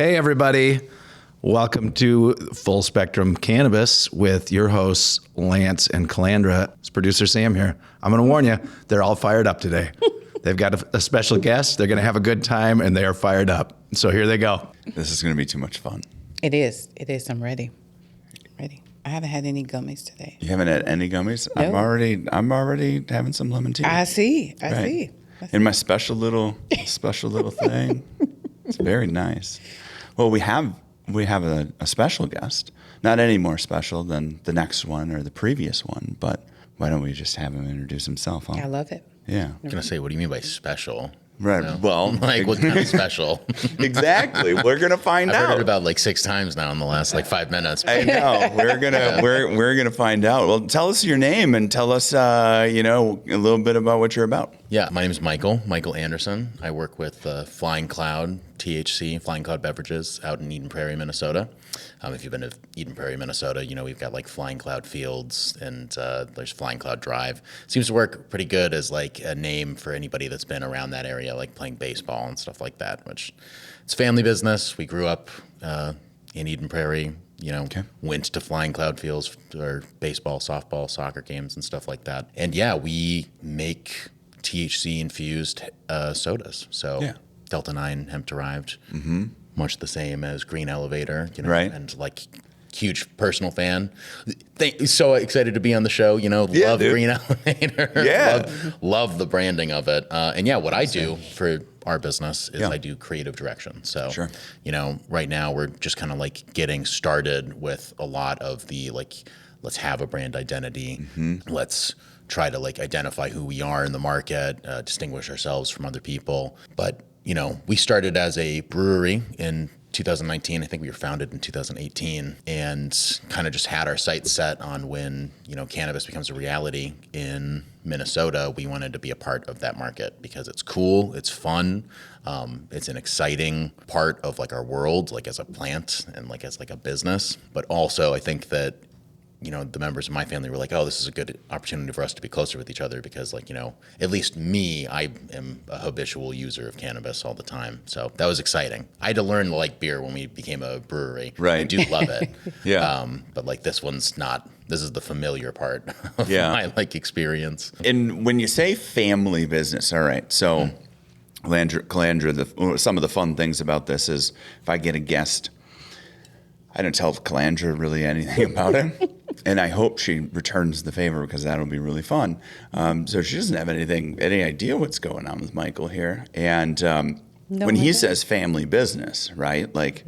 Hey, everybody. Welcome to Full Spectrum Cannabis with your hosts, Lance and Calandra. It's producer Sam here. I'm going to warn you, they're all fired up today. They've got a special guest. They're going to have a good time, and they are fired up. So here they go. This is going to be too much fun. It is. I'm ready. I haven't had any gummies today. You haven't had any gummies? No. I'm already having some lemon tea. I see. I see. In my special little thing. It's very nice. Well, we have a special guest. Not any more special than the next one or the previous one, but why don't we just have him introduce himself? Huh? I love it. Yeah. I was going to say, what do you mean by special? Right. You know? Well, like what kind of special? Exactly. We're gonna find I've out. heard it about like 6 times now in the last like 5 minutes. I know. We're gonna find out. Well, tell us your name and tell us a little bit about what you're about. Yeah, my name is Michael Anderson. I work with Flying Cloud THC, Flying Cloud Beverages out in Eden Prairie, Minnesota. If you've been to Eden Prairie, Minnesota, you know we've got like Flying Cloud Fields and there's Flying Cloud Drive. Seems to work pretty good as like a name for anybody that's been around that area, like playing baseball and stuff like that, which it's family business. We grew up in Eden Prairie, went to Flying Cloud Fields for baseball, softball, soccer games and stuff like that. And yeah, we make THC infused sodas. So yeah. Delta 9 hemp derived, much the same as Green Elevator, right. And like huge personal fan. So excited to be on the show, Yeah, love dude. Green Elevator. Yeah. love the branding of it. And yeah, what I do for our business is Yeah. I do creative direction. So, Sure. Right now we're just kind of like getting started with a lot of the let's have a brand identity. Let's try to like identify who we are in the market, distinguish ourselves from other people. But we started as a brewery in 2019. I think we were founded in 2018 and kind of just had our sights set on when, cannabis becomes a reality in Minnesota. We wanted to be a part of that market because it's cool, it's fun, it's an exciting part of like our world, like as a plant and like as like a business. But also I think that the members of my family were like, oh, this is a good opportunity for us to be closer with each other because at least me, I am a habitual user of cannabis all the time. So that was exciting. I had to learn to like beer when we became a brewery. Right. I do love it. Yeah. But like this one's not, this is the familiar part of Yeah. my like experience. And when you say family business, all right, so Calandra, some of the fun things about this is if I get a guest, I don't tell Calandra really anything about it. And I hope she returns the favor because that'll be really fun. So she doesn't have any idea what's going on with Michael here. And when he says family business, right, like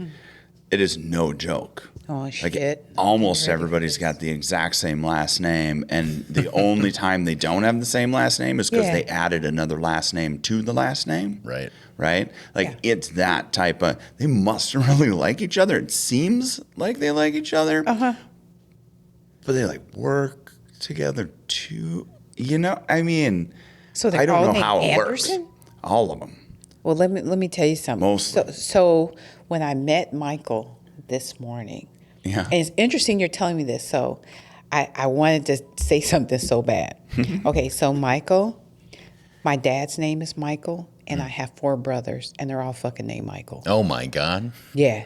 it is no joke. Oh, Like shit. almost everybody's got the exact same last name. And the only time they don't have the same last name is because they added another last name to the last name. Right. Right? Like it's that type of, they must really like each other. It seems like they like each other. Uh-huh. But they like work together too. So they're I don't all know named how it Anderson? works. All of them. Well, let me tell you something. Mostly. So when I met Michael this morning, Yeah. and it's interesting you're telling me this. So I wanted to say something so bad. Okay, so Michael, my dad's name is Michael, and I have 4 brothers, and they're all fucking named Michael. Oh my God. Yeah.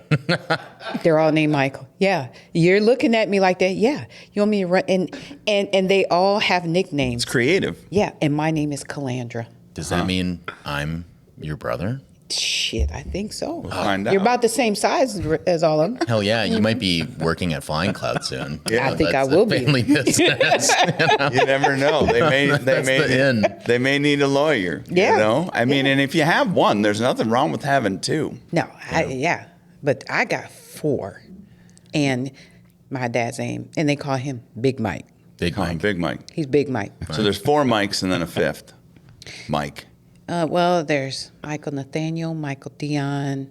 They're all named Michael. Yeah. You're looking at me like that. Yeah. You want me to run? And they all have nicknames. It's creative. Yeah. And my name is Calandra. Does that mean I'm your brother? Shit, I think so. We'll find out. You're about the same size as all of them. Hell yeah, you might be working at Flying Cloud soon. Yeah. I think That's I will a be. family business. You never know. That's the end. They may need a lawyer. Yeah. I mean, and if you have one, there's nothing wrong with having 2. No, but I got 4. And my dad's name, and they call him Big Mike. Big Mike. Big Mike. He's Big Mike. So there's 4 Mikes and then a 5th Mike. Well, there's Michael Nathaniel, Michael Dion,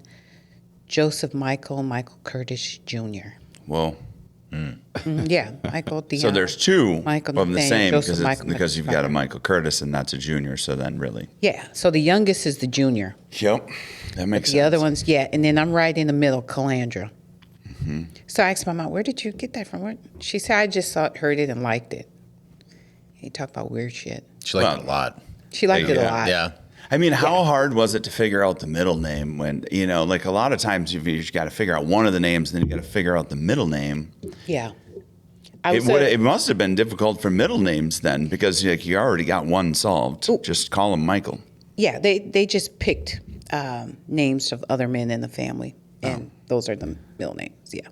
Joseph Michael, Michael Curtis Jr. Well, Yeah, Michael Dion. so there's 2 Michael of the Nathaniel, same Joseph Michael because you've got a McFarland. Michael Curtis and that's a junior. So then really. Yeah, so the youngest is the junior. Yep. That makes The sense. other one's, and then I'm right in the middle, Calandra. So I asked my mom, where did you get that from? She said, I just heard it and liked it. He talked about weird shit. She liked it a lot. She liked it a Yeah. lot. Yeah. I mean, how hard was it to figure out the middle name when, like a lot of times you've just got to figure out one of the names, and then you got to figure out the middle name. Yeah. It must have been difficult for middle names then, because you already got one solved. Ooh. Just call him Michael. Yeah, they just picked names of other men in the family, and those are the middle names. Yeah.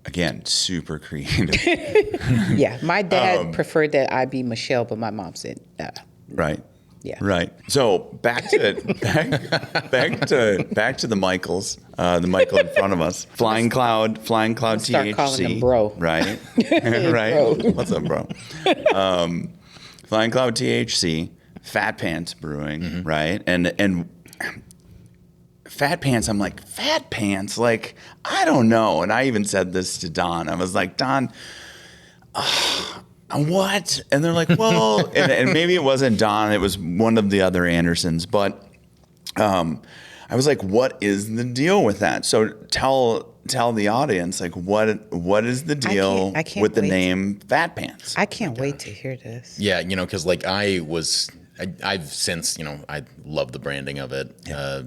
Again, super creative. Yeah, my dad preferred that I be Michelle, but my mom said, right. Yeah. Right. So back to the Michaels, the Michael in front of us. Flying Cloud THC. Start calling him bro. Right. Right. Bro. What's up, bro? Flying Cloud THC, Fat Pants Brewing, right? And Fat Pants, I'm like, Fat Pants? Like, I don't know. And I even said this to Don. I was like, Don, what? And they're like, well, and maybe it wasn't Don, it was one of the other Andersons, but I was like, what is the deal with that? So tell the audience, like, what is the deal with the name Fat Pants? I can't wait to hear this. Yeah, because like I've since, I love the branding of it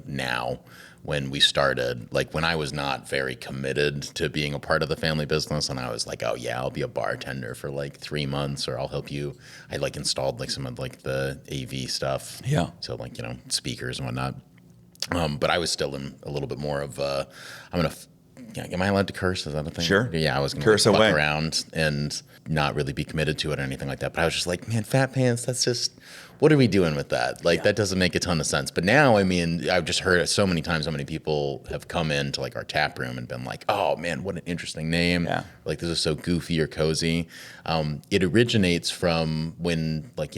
now. When we started, like when I was not very committed to being a part of the family business, and I was like, oh yeah, I'll be a bartender for like 3 months, or I'll help you. I like installed like some of like the AV stuff. Yeah. So like, speakers and whatnot. But I was still in a little bit more of am I allowed to curse? Is that a thing? Sure. Yeah, I was going to fuck around and not really be committed to it or anything like that. But I was just like, man, Fat Pants, that's just, what are we doing with that? Like, that doesn't make a ton of sense. But now, I mean, I've just heard it so many times how many people have come into like our tap room and been like, oh man, what an interesting name. Yeah. Like, this is so goofy or cozy. It originates from when, like,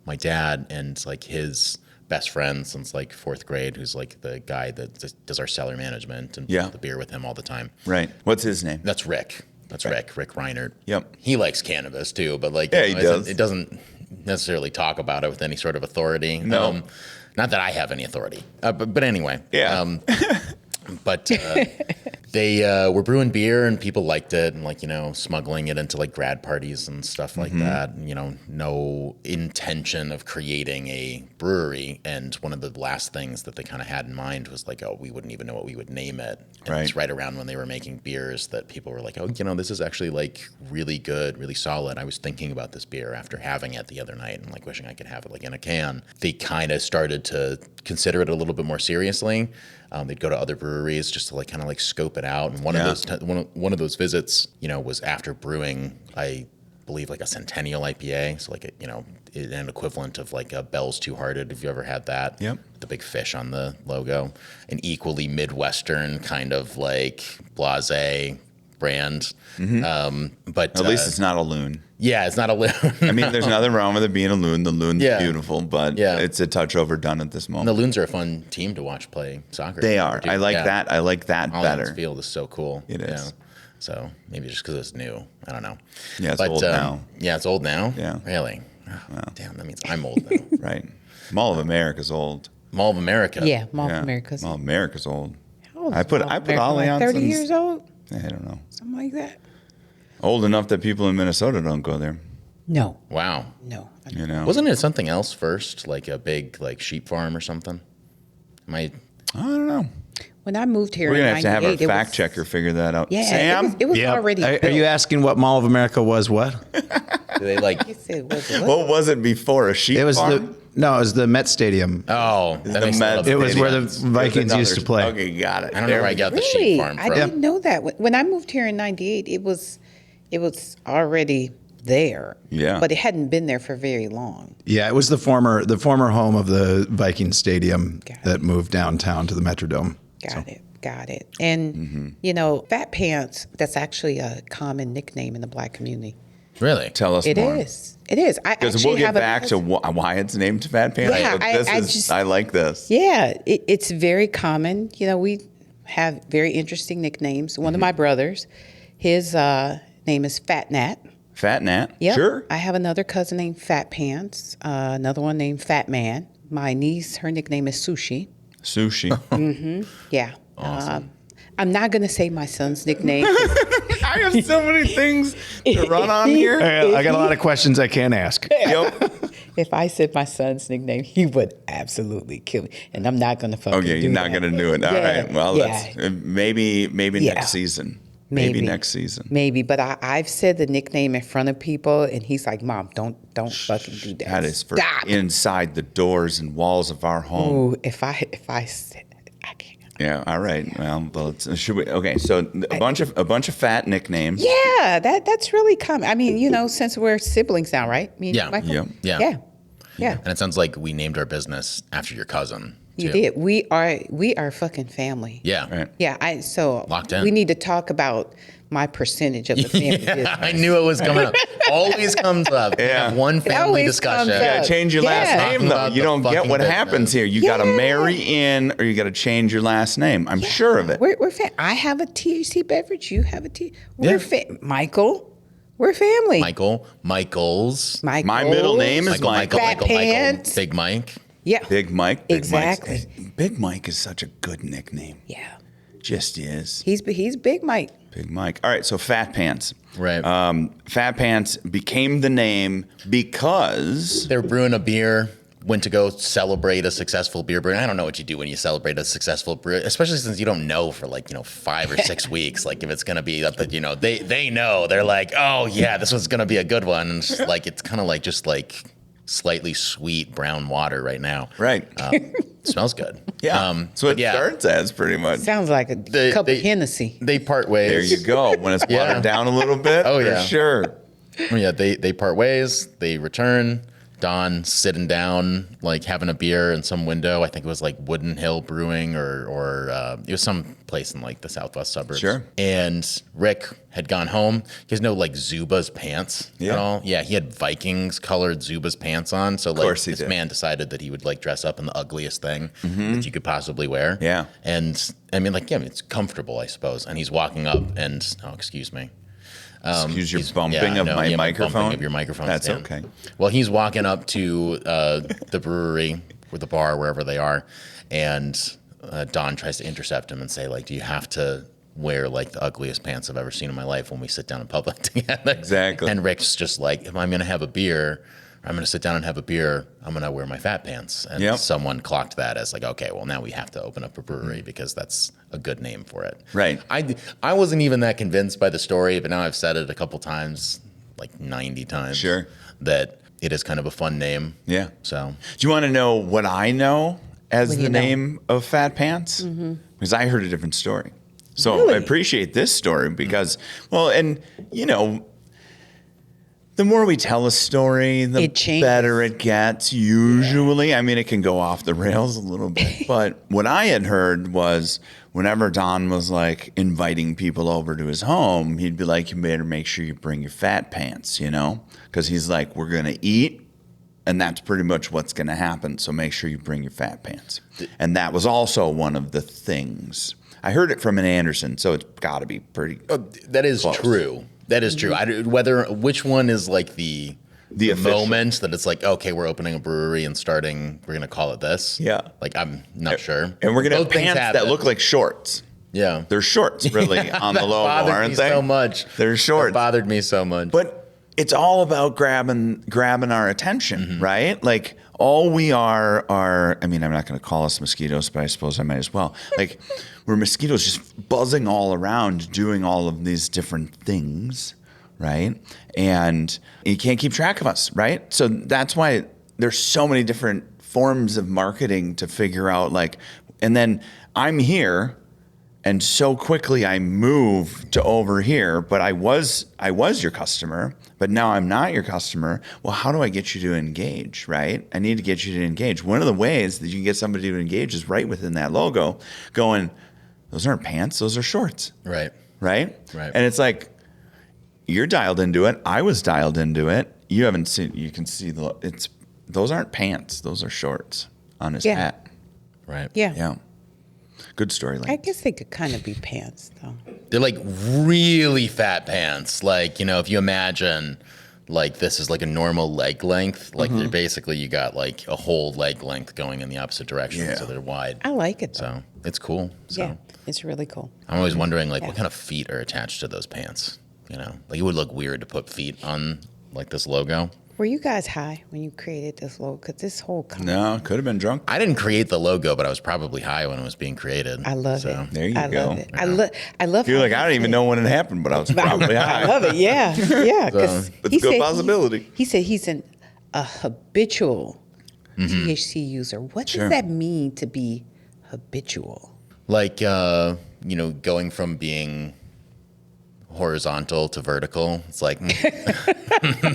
my dad and like his best friend since like 4th grade, who's like the guy that does our cellar management and the beer with him all the time. Right. What's his name? That's Rick. That's Rick Reinert. Yep. He likes cannabis too, but like, he does. It doesn't necessarily talk about it with any sort of authority. No. Not that I have any authority, but anyway. Yeah. But they were brewing beer and people liked it, and like, smuggling it into like grad parties and stuff like that. And, no intention of creating a brewery. And one of the last things that they kind of had in mind was like, oh, we wouldn't even know what we would name it. And it's right around when they were making beers that people were like, oh, this is actually like really good, really solid. I was thinking about this beer after having it the other night and like wishing I could have it like in a can. They kind of started to consider it a little bit more seriously. They'd go to other breweries just to like kind of like scope it out. And one of those visits, was after brewing, I believe like a Centennial IPA. So like an equivalent of like a Bell's Two Hearted. If you ever had that, yep. The big fish on the logo, an equally Midwestern kind of like blasé brand. But at least it's not a loon. Yeah, it's not a loon. I mean, there's nothing wrong with it being a loon. The loon's beautiful, but it's a touch overdone at this moment. And the Loons are a fun team to watch play soccer. They are. I like that. I like that better. The field is so cool. It is. So maybe just because it's new. I don't know. Yeah, it's old now. Yeah, it's old now? Yeah. Really? Oh, damn, that means I'm old now. Right. Mall of America's old. Mall of America? Yeah, Mall of America's. Mall of America's old. How old I put Ollie on 30 years old? I don't know. Something like that. Old enough that people in Minnesota don't go there. No. Wow. No. Wasn't it something else first, like a big like sheep farm or something? I don't know. When I moved here, we're gonna have to have our fact checker figure that out. Yeah, Sam, it was already. Are you asking what Mall of America was? What? Do they like? You said, what was it before a sheep? It was farm? it was the Met Stadium. Oh, it was where the Vikings used to play. Okay, got it. I don't know where I got the sheep farm from. I didn't know that. When I moved here in '98, it was already there. Yeah. But it hadn't been there for very long. Yeah, it was the former home of the Viking Stadium that moved downtown to the Metrodome. Got it. And, Fat Pants, that's actually a common nickname in the Black community. Really? Tell us more. It is. Because we'll get back to why it's named Fat Pants. Yeah, I like this. Yeah, it's very common. We have very interesting nicknames. One of my brothers, his name is Fat Nat. Fat Nat? Yep. Sure. I have another cousin named Fat Pants, another one named Fat Man. My niece, her nickname is Sushi. Sushi. Yeah. Awesome. I'm not going to say my son's nickname. I have so many things to run on here. I got a lot of questions I can't ask. Yep. If I said my son's nickname, he would absolutely kill me, and I'm not gonna fucking. Okay, do you're not that. going to do it. All Yeah, right. Well, yeah. that's maybe Yeah. next season. Maybe next season. Maybe, but I've said the nickname in front of people, and he's like, "Mom, don't fucking do that. That is for Stop." inside the doors and walls of our home. Ooh, if I said it, I can't. Yeah. All right. Well, should we? Okay. So a bunch of fat nicknames. Yeah, that's really common. I mean, since we're siblings now, right? Me and Yeah. Michael? Yeah. Yeah. And it sounds like we named our business after your cousin. You too. did. We are fucking family. Yeah. Right. Yeah. So Locked in. we need to talk about my percentage of the family business. I knew it was coming up. Always comes up. We Yeah. have one family always discussion. comes You gotta up. change your last Yeah. name Talking though. about You the don't get fucking what business. happens here. You gotta Yeah. marry in, or you gotta change your last name. I'm sure of it. We're I have a THC beverage. You have a Yeah. Michael. We're family. Michael's. Michael. My middle name is Michael, Fat Michael, Pants. Big Mike. Yeah. Big Mike. Exactly. Big Mike is such a good nickname. Yeah. Just is. He's Big Mike. Big Mike. All right. So Fat Pants. Right. Fat Pants became the name because They were brewing a beer, went to go celebrate a successful beer brewing. I don't know what you do when you celebrate a successful brew, especially since you don't know for 5 or 6 weeks, like if it's going to be up, they know. They're like, oh yeah, this one's going to be a good one. And it's just it's kind of like just like slightly sweet brown water right now. right. Smells good. Yeah. So but it starts as pretty much. Sounds like a cup of Hennessy. They part ways. There you go. When it's Yeah. watered down a little bit. Oh, for yeah. sure. Yeah, they part ways. They return. Don sitting down, having a beer in some window. I think it was Wooden Hill Brewing or it was some place in the southwest suburbs. Sure. And Rick had gone home. He has no Zuba's pants Yeah. at all. Yeah, he had Vikings colored Zuba's pants on. So course he this did. man decided that he would dress up in the ugliest thing that you could possibly wear. Yeah. And I mean it's comfortable, I suppose. And he's walking up and excuse me. Excuse your He's- bumping yeah, of no, my yeah, microphone. bumping of your microphone. That's stand. okay. Well, he's walking up to the brewery or the bar, wherever they are, and Don tries to intercept him and say, do you have to wear the ugliest pants I've ever seen in my life when we sit down in public together? Exactly. And Rick's just if I'm going to have a beer, I'm going to sit down and have a beer, I'm going to wear my fat pants. And Yep. someone clocked that as okay, well, now we have to open up a brewery because that's a good name for it. Right. I wasn't even that convinced by the story, but now I've said it a couple times, 90 times. Sure. That it is kind of a fun name. Yeah. So Do you want to know what I know as What do the you know? name of Fat Pants? Because I heard a different story. So Really? I appreciate this story because, the more we tell a story, the It changes. better it gets, usually. Yeah. I mean, it can go off the rails a little bit. But what I had heard was whenever Don was inviting people over to his home, he'd be like, you better make sure you bring your fat pants, Because he's like, we're going to eat. And that's pretty much what's going to happen. So make sure you bring your fat pants. And that was also one of the things. I heard it from an Anderson, so it's got to be pretty. that is Close. true. That is true. Which one is the official. moment that it's okay, we're opening a brewery and starting, we're going to call it this. Yeah. I'm not sure. And we're going to have Both things pants that happen. look like shorts. Yeah. They're shorts, really, on the That logo, bothered aren't me they? so much. They're shorts. It bothered me so much. But it's all about grabbing our attention, right? All we are, I mean, I'm not going to call us mosquitoes, but I suppose I might as well. We're mosquitoes just buzzing all around, doing all of these different things, right? And you can't keep track of us, right? So that's why there's so many different forms of marketing to figure out, and then I'm here. And so quickly I moved to over here, but I was your customer, but now I'm not your customer. Well, how do I get you to engage, right? I need to get you to engage. One of the ways that you can get somebody to engage is right within that logo going, those aren't pants, those are shorts. Right. Right? Right. And it's you're dialed into it. I was dialed into it. You haven't seen, you can see those aren't pants, those are shorts on his Yeah. hat. Right. Yeah. Yeah. Good story, I Lance. guess they could kind of be pants, though. They're really fat pants. If you imagine this is a normal leg length, they're basically you got a whole leg length going in the opposite direction. Yeah. So they're wide. I like it, though. So it's cool. So Yeah, it's really cool. I'm always wondering what kind of feet are attached to those pants. It would look weird to put feet on this logo. Were you guys high when you created this logo? Because this whole company, No, could have been drunk. I didn't create the logo, but I was probably high when it was being created. I love it. There you I go. love it. I love. You're how like, I don't even know when it happened, but I was probably high. I love it. Yeah, yeah. Because It's a good possibility. He said he's a habitual THC user. What Sure. does that mean to be habitual? Like, going from being horizontal to vertical. It's like,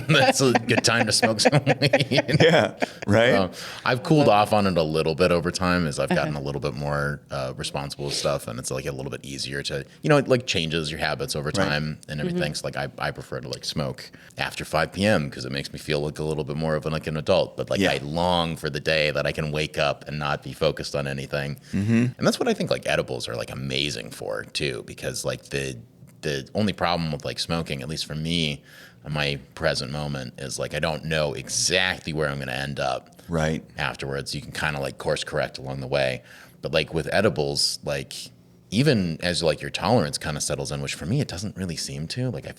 that's a good time to smoke some weed. Yeah, right? I've cooled off on it a little bit over time as I've gotten a little bit more responsible with stuff, and it's like a little bit easier to, it like changes your habits over time and everything. So like I prefer to like smoke after 5 p.m. because it makes me feel like a little bit more of an adult. But like I long for the day that I can wake up and not be focused on anything. And that's what I think like edibles are like amazing for too, because like the only problem with like smoking, at least for me, in my present moment, is like I don't know exactly where I'm going to end up. Right. Afterwards, you can kind of like course correct along the way, but like with edibles, like even as like your tolerance kind of settles in, which for me it doesn't really seem to. Like I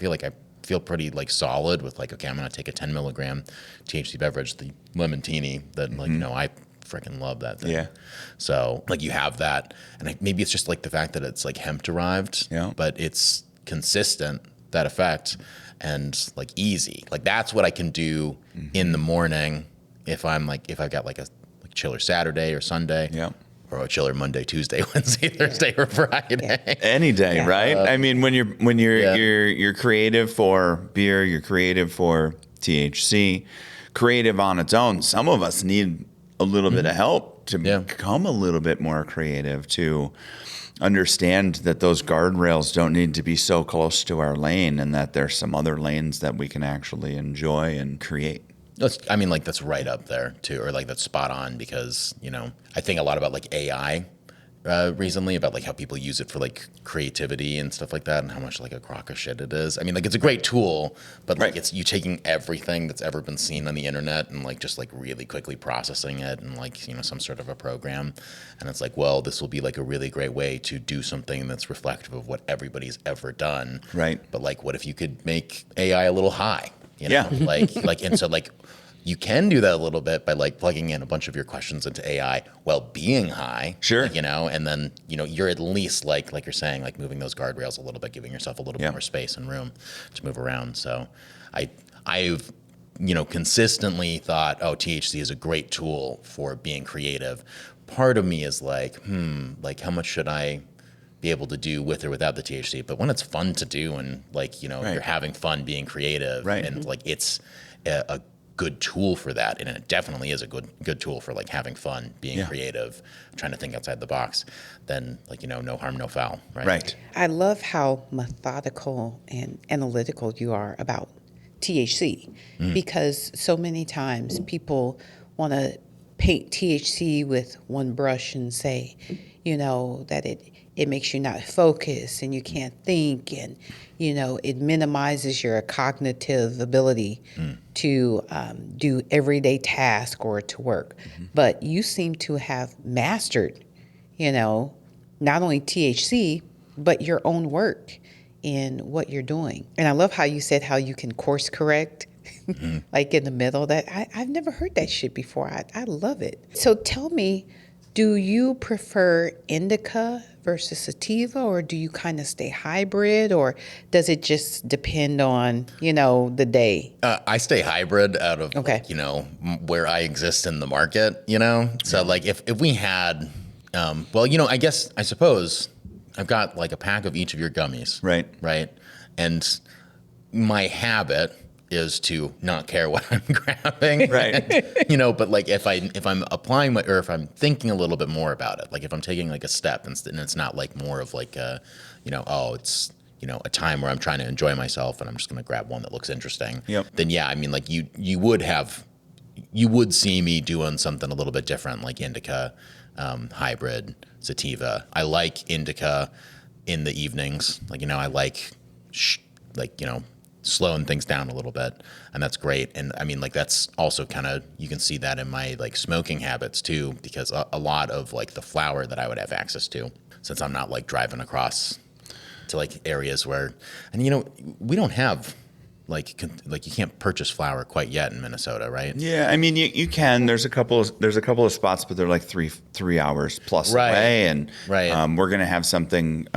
feel pretty like solid with like, okay, I'm going to take a 10 milligram THC beverage, the Lemontini, that like I freaking love that thing. Yeah. So like you have that, and maybe it's just like the fact that it's like hemp derived, but it's consistent, that effect, and like easy. Like that's what I can do in the morning if I've got like a chiller Saturday or Sunday, or a chiller Monday, Tuesday, Wednesday, Thursday, or Friday. Any day, right? I mean, when you're creative for beer, you're creative for THC, creative on its own. Some of us need a little bit of help to become a little bit more creative, to understand that those guardrails don't need to be so close to our lane, and that there's some other lanes that we can actually enjoy and create. That's right up there too, or like that's spot on, because I think a lot about like AI recently, about like how people use it for like creativity and stuff like that, and how much like a crock of shit it is. I mean, like it's a great tool, but like it's you taking everything that's ever been seen on the internet and like just like really quickly processing it and like some sort of a program, and it's like, well, this will be like a really great way to do something that's reflective of what everybody's ever done. Right. But like, what if you could make AI a little high? And so like. You can do that a little bit by like plugging in a bunch of your questions into AI while being high. Sure. And then, you're at least like you're saying, like moving those guardrails a little bit, giving yourself a little bit more space and room to move around. So I've consistently thought, oh, THC is a great tool for being creative. Part of me is like, how much should I be able to do with or without the THC? But when it's fun to do and like, you're having fun being creative, and like it's a good tool for that, and it definitely is a good tool for like having fun, being creative, trying to think outside the box, then like no harm, no foul, right? I love how methodical and analytical you are about THC, because so many times people want to paint THC with one brush and say, that it makes you not focus and you can't think, and it minimizes your cognitive ability to do everyday tasks or to work. But you seem to have mastered, not only THC, but your own work in what you're doing. And I love how you said how you can course correct, like in the middle. That I've never heard that shit before. I love it. So tell me, do you prefer indica versus sativa, or do you kind of stay hybrid, or does it just depend on, the day? I stay hybrid out of, where I exist in the market, So like if we had, I suppose I've got like a pack of each of your gummies. Right. And my habit is to not care what I'm grabbing. Right. But like if I'm applying or if I'm thinking a little bit more about it, like if I'm taking like a step and it's not like more of like a, it's, a time where I'm trying to enjoy myself and I'm just going to grab one that looks interesting. Then like you would see me doing something a little bit different, like indica, hybrid, sativa. I like indica in the evenings. Like, I like slowing things down a little bit, and that's great. And I mean, like that's also kind of, you can see that in my like smoking habits too, because a lot of like the flower that I would have access to, since I'm not like driving across to like areas where, and we don't have like you can't purchase flower quite yet in Minnesota, right? Yeah, I mean you can. There's a couple of spots, but they're like three hours plus Right. away, and Right. We're gonna have something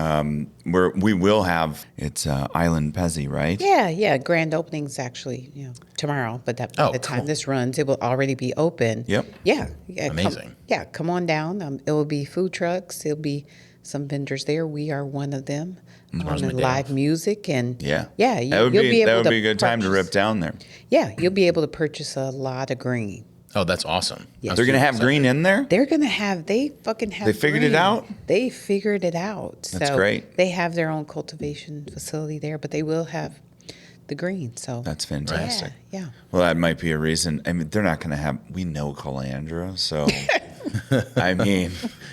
where we will have it's Island Pezzy, right? Yeah. Grand opening's actually tomorrow, but by Oh, the time cool. this runs, it will already be open. Yep. Yeah. Amazing. Come on down. It will be food trucks. It'll be some vendors there. We are one of them. Tomorrow's my And day live off. music and Yeah. You'll be able that would to be a good time to purchase- rip down there. Yeah, you'll be able to purchase a lot of green. Oh, that's awesome. Yeah. They're gonna have green in there. They're gonna have. They fucking have. They figured it green. out? They figured it out. That's so great. They have their own cultivation facility there, but they will have the green. So That's fantastic. Yeah. Well, that might be a reason. I mean, they're not going to have. We know Calandra, so I mean,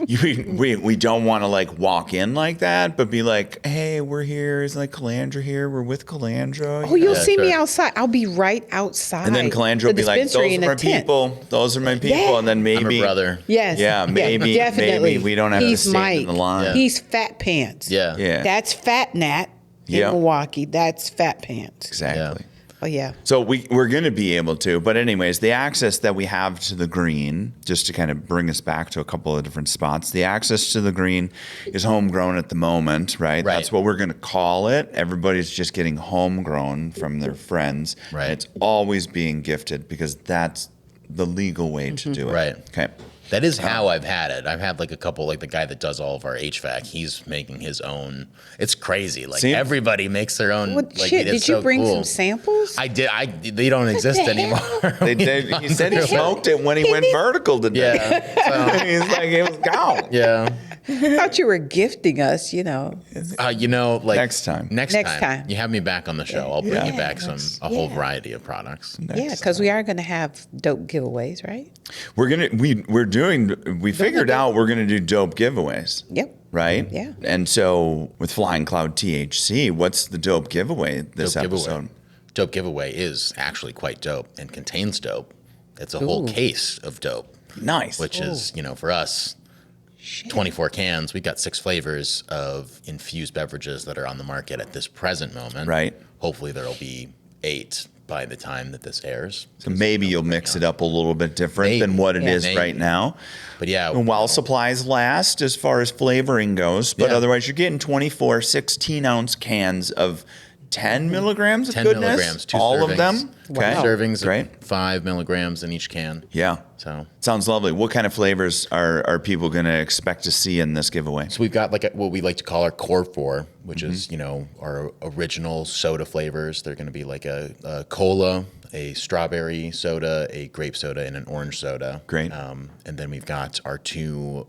we don't want to like walk in like that, but be like, hey, we're here. Is like Calandra here? We're with Calandra. Oh, you'll Yeah, see me sure. outside. I'll be right outside. And then Calandra will the be like, dispensary those in are a my tent. people. Those are my people. Yeah. And then maybe I'm a brother. Yes. Yeah, maybe definitely. we don't have He's to stand in Mike. the line. Yeah. He's Fat Pants. Yeah. Yeah. That's Fat Nat in Yeah. Milwaukee. That's Fat Pants. Exactly. Oh yeah. So we're going to be able to, but anyways, the access that we have to the green, just to kind of bring us back to a couple of different spots, the access to the green is homegrown at the moment, right? Right. That's what we're going to call it. Everybody's just getting homegrown from their friends. Right. It's always being gifted because that's the legal way to do it. Right. Okay. That is how I've had it. I've had like a couple, like the guy that does all of our HVAC. He's making his own. It's crazy. Like See? everybody makes their own. Well, like, shit, it's did you so bring cool. some samples? I did. They don't exist the anymore. He said he smoked it when he went vertical today. Yeah. So, He's like, it was gone. yeah. I thought you were gifting us, Like Next time. Next time. You have me back on the show. I'll bring Yeah. you back a whole yeah. variety of products. Yeah, because we are going to have dope giveaways, right? We figured out we're gonna do dope giveaways. Yep. Right? Yeah. And so with Flying Cloud THC, what's the dope giveaway this Dope episode? giveaway. Dope giveaway is actually quite dope and contains dope. It's a whole case of dope, Nice. which is, for us, 24 cans. We've got 6 flavors of infused beverages that are on the market at this present moment. Right. Hopefully there'll be 8 by the time that this airs. So maybe you'll mix it up a little bit different than Maybe. what it Yeah. is Maybe. right now. But yeah, And while supplies last as far as flavoring goes, but Yeah. otherwise you're getting 24 16-ounce cans of 10 milligrams of 10 goodness. milligrams, 2 all servings. of them. Okay. 2 servings Great. of 5 milligrams in each can. Yeah. So Sounds lovely. What kind of flavors are people going to expect to see in this giveaway? So we've got like what we like to call our core 4, which is, Mm-hmm. our original soda flavors. They're going to be like a cola, a strawberry soda, a grape soda, and an orange soda. Great. And then we've got our 2,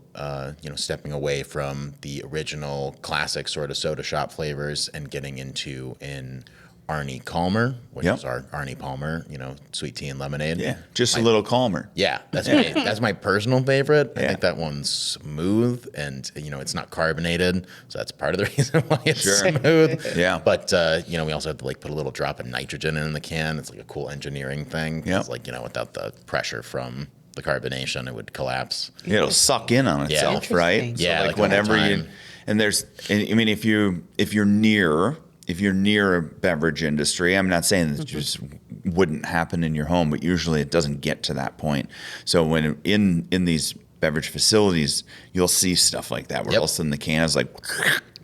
stepping away from the original classic sort of soda shop flavors and getting into an Arnie Calmer, which Yep. is our Arnie Palmer, sweet tea and lemonade. Yeah. Just a little calmer. Yeah, that's my personal favorite. I Yeah. think that one's smooth, and it's not carbonated, so that's part of the reason why it's Sure. smooth. Yeah. But we also have to like put a little drop of nitrogen in the can. It's like a cool engineering thing. Yep. It's like without the pressure from the carbonation, it would collapse. It'll suck in on Yeah. itself, right? Interesting. So Yeah, like like the whole whenever you, time. and there's, I mean, if you're near a beverage industry, I'm not saying that just wouldn't happen in your home, but usually it doesn't get to that point. So when in these beverage facilities, you'll see stuff like that where Yep. all of a sudden the can is like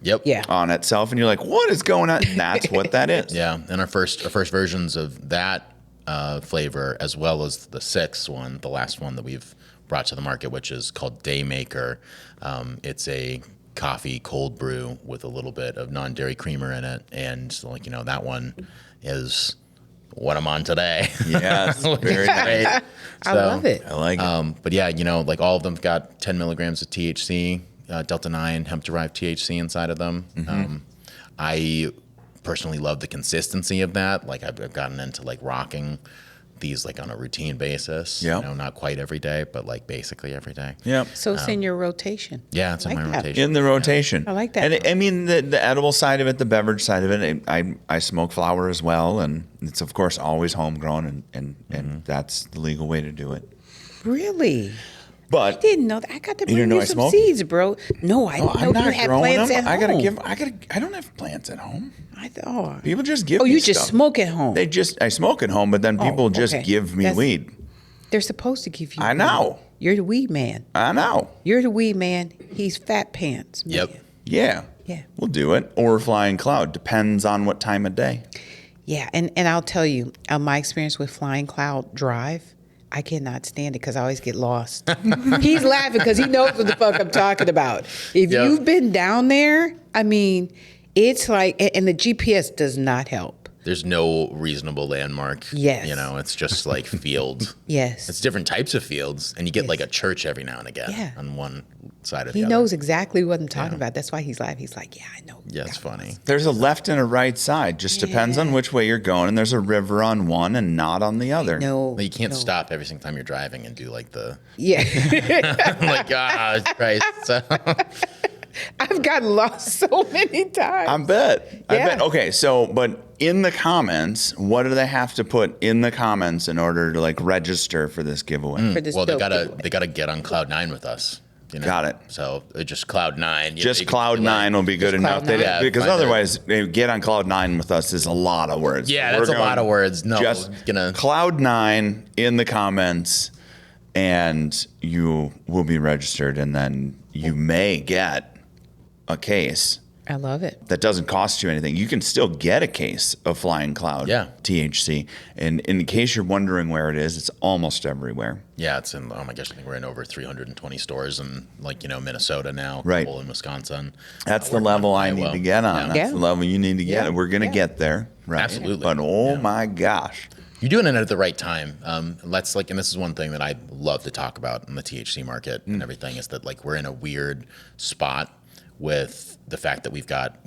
Yep. Yeah. on itself, and you're like, what is going on? And that's what that is. Yeah, and our first versions of that flavor, as well as the 6th one, the last one that we've brought to the market, which is called Daymaker. It's a coffee cold brew with a little bit of non-dairy creamer in it, and that one is what I'm on today. Yes, very nice. Great. I love it. I like it. But yeah, like all of them got 10 milligrams of THC, Delta 9 hemp-derived THC inside of them. I personally love the consistency of that. Like I've gotten into like rocking these like on a routine basis. Yeah. Not quite every day, but like basically every day. Yep. So it's in your rotation. Yeah, it's in Like my that. rotation. In the rotation. I like that. And I mean, the edible side of it, the beverage side of it, I smoke flower as well. And it's, of course, always homegrown. And that's the legal way to do it. Really? But Didn't know that. I got to bring didn't know you I some smoked? seeds, bro. No, I didn't know I'm you not had growing plants them. at home. I don't have plants at home. I thought. People just give Oh, me you just stuff. smoke at home. I smoke at home, but then people just okay. give me weed. They're supposed to give you. I weed. know. You're the weed man. I know. You're the weed man. He's Fat Pants. Man. Yep. Yeah. Yeah. We'll do it. Or Flying Cloud. Depends on what time of day. Yeah, and I'll tell you, my experience with Flying Cloud Drive, I cannot stand it because I always get lost. He's laughing because he knows what the fuck I'm talking about. If Yep. you've been down there, I mean, it's like, and the GPS does not help. There's no reasonable landmark. Yes. You know, it's just like field. Yes. It's different types of fields, and you get like a church every now and again Yeah. on one side of He the other. knows exactly what I'm talking about. That's why he's laughing. He's like, yeah, I know. Yeah, it's funny. There's a left and a right side. Just depends on which way you're going. And there's a river on one and not on the other. No. But you can't no. stop every single time you're driving and do like the Yeah. like Christ. So, I've gotten lost so many times. I bet. Yeah. Okay, so, but in the comments, what do they have to put in the comments in order to like register for this giveaway? For this well, they dope gotta giveaway. they gotta get on Cloud9 with us. You know? Got it. So just Cloud9. Just Cloud9 will be good enough. Cloud9. Yeah, Because find it. otherwise, get on Cloud9 with us is a lot of words. Yeah, We're that's a going lot of words. No, Just gonna Cloud9 in the comments, and you will be registered, and then you may get a case I love it. that doesn't cost you anything. You can still get a case of Flying Cloud Yeah. THC. And in case you're wondering where it is, it's almost everywhere. Yeah, it's in. Oh my gosh, I think we're in over 320 stores in Minnesota now. Right. A couple in Wisconsin. That's the Working level on I need Iowa. to get on. Yeah. That's Yeah. the level you need to get. Yeah. We're going to get there. Right. Absolutely. But my gosh. You're doing it at the right time. And this is one thing that I love to talk about in the THC market and everything is that like we're in a weird spot with the fact that we've got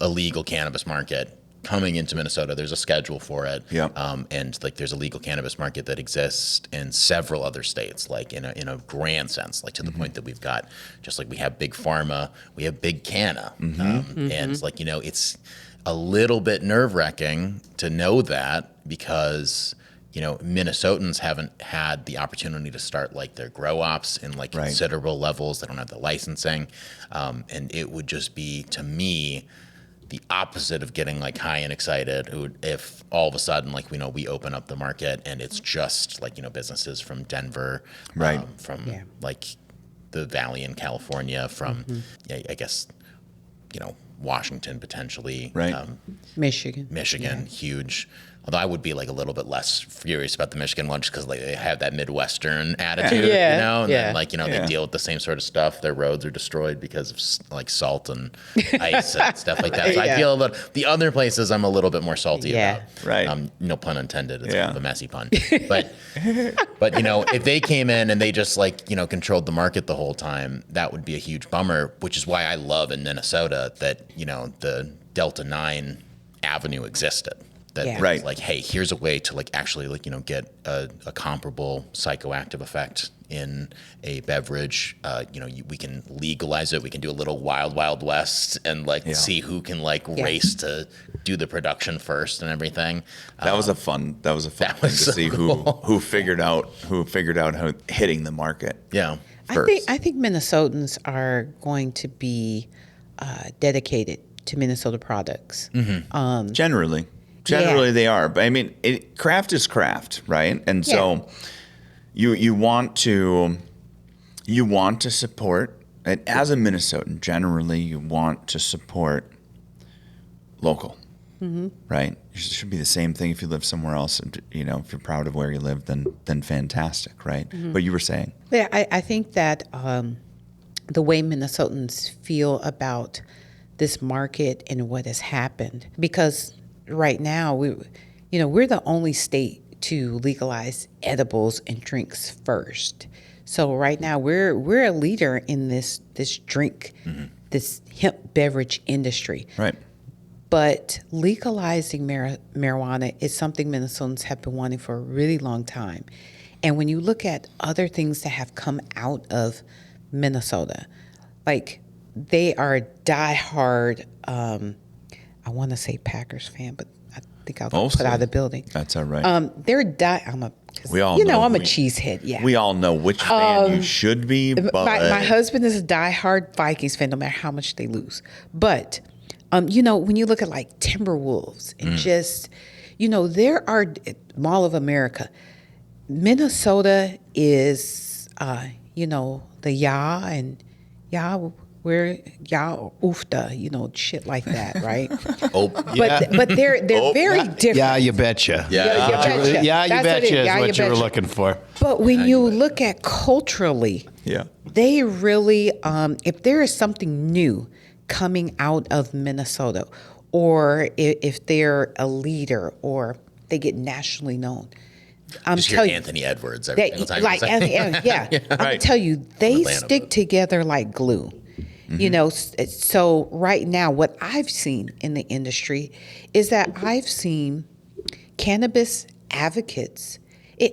a legal cannabis market coming into Minnesota. There's a schedule for it. Yep. And like there's a legal cannabis market that exists in several other states, like in a grand sense, like to the point that we've got just like we have big pharma, we have big canna. And it's like, it's a little bit nerve-wracking to know that because Minnesotans haven't had the opportunity to start like their grow ops in like Right. considerable levels. They don't have the licensing. And it would just be, to me, the opposite of getting like high and excited if all of a sudden like we open up the market and it's just like businesses from Denver, Right. from Yeah. like the Valley in California, from I guess Washington potentially, Right. Michigan. huge. Although I would be like a little bit less furious about the Michigan one just because like, they have that Midwestern attitude, Yeah, and yeah. then like Yeah. they deal with the same sort of stuff. Their roads are destroyed because of like salt and ice and stuff like that. So I Yeah. feel a little. The other places I'm a little bit more salty Yeah. about. Right. No pun intended. It's Yeah. kind of a messy pun. But if they came in and they just like controlled the market the whole time, that would be a huge bummer. Which is why I love in Minnesota that the Delta 9 avenue existed. That Yeah. was Right. like, hey, here's a way to like actually like get a comparable psychoactive effect in a beverage. We can legalize it. We can do a little wild west and like see who can like race to do the production first and everything. That was a fun thing was to so see who figured out how hitting the market. Yeah. First. I think Minnesotans are going to be dedicated to Minnesota products. Generally they are. But I mean, craft is craft, right? And so you want to support, and as a Minnesotan, generally you want to support local, right? It should be the same thing if you live somewhere else, and if you're proud of where you live, then fantastic, right? But you were saying, Yeah, I think that the way Minnesotans feel about this market and what has happened, because right now we're the only state to legalize edibles and drinks first. So right now we're a leader in this drink, this hemp beverage industry. right? But legalizing marijuana is something Minnesotans have been wanting for a really long time. And when you look at other things that have come out of Minnesota, like they are diehard, I want to say Packers fan, but I think I'll put out of the building. That's all right. I'm a We all you know, know I'm a we- cheesehead. Yeah. We all know which fan you should be, but My husband is a diehard Vikings fan, no matter how much they lose. But, you know, when you look at like Timberwolves and just, you know, there are Mall of America. Minnesota is, you know, the where Oofta, you know, shit like that, right? But they're very different. Yeah, you betcha. Yeah, you betcha. Yeah, you That's what it betcha is. is Yeah, you what you were betcha. looking for. But when you look at culturally, yeah. they really, if there is something new coming out of Minnesota, or if they're a leader or they get nationally known, I'm Just hear telling you, Anthony Edwards every single time. like, yeah, I'm right. tell you, they Atlanta, stick but- together like glue. You know, so right now, what I've seen in the industry is that I've seen cannabis advocates,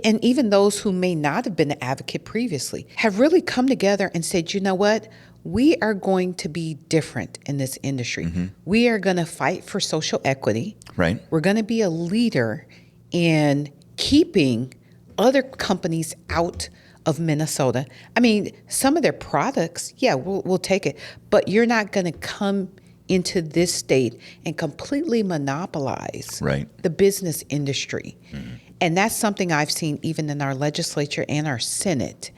and even those who may not have been an advocate previously, have really come together and said, you know what? We are going to be different in this industry. We are going to fight for social equity. Right. We're going to be a leader in keeping other companies out of Minnesota. I mean, some of their products, yeah, we'll take it, but you're not going to come into this state and completely monopolize Right. the business industry. And that's something I've seen even in our legislature and our Senate.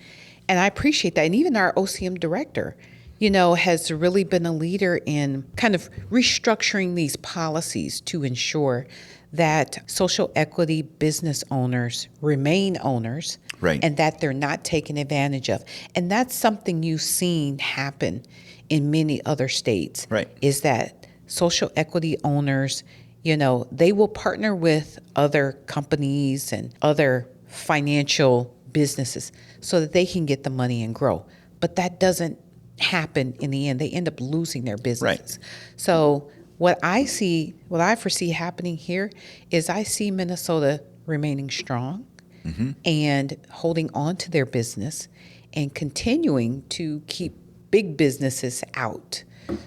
And I appreciate that. And even our OCM director, you know, has really been a leader in kind of restructuring these policies to ensure that social equity business owners remain owners, Right. and that they're not taken advantage of. And that's something you've seen happen in many other states. Right. Is that social equity owners, you know, they will partner with other companies and other financial businesses so that they can get the money and grow. But that doesn't happen in the end. They end up losing their businesses. So what I foresee happening here is I see Minnesota remaining strong and holding on to their business and continuing to keep big businesses out.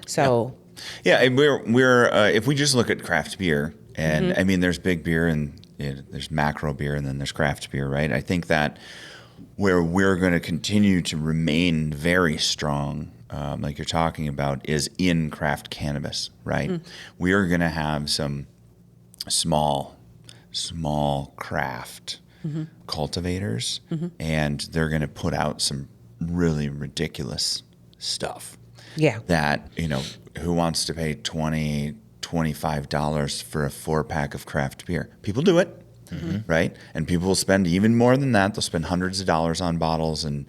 So Yeah, and we're if we just look at craft beer, and I mean, there's big beer and there's macro beer, and then there's craft beer, right? I think that where we're going to continue to remain very strong, like you're talking about, is in craft cannabis, right? We are going to have some small craft cultivators, and they're going to put out some really ridiculous stuff. yeah, That, you know, who wants to pay $25 for a 4-pack of craft beer? People do it, right? And people will spend even more than that. They'll spend hundreds of dollars on bottles, and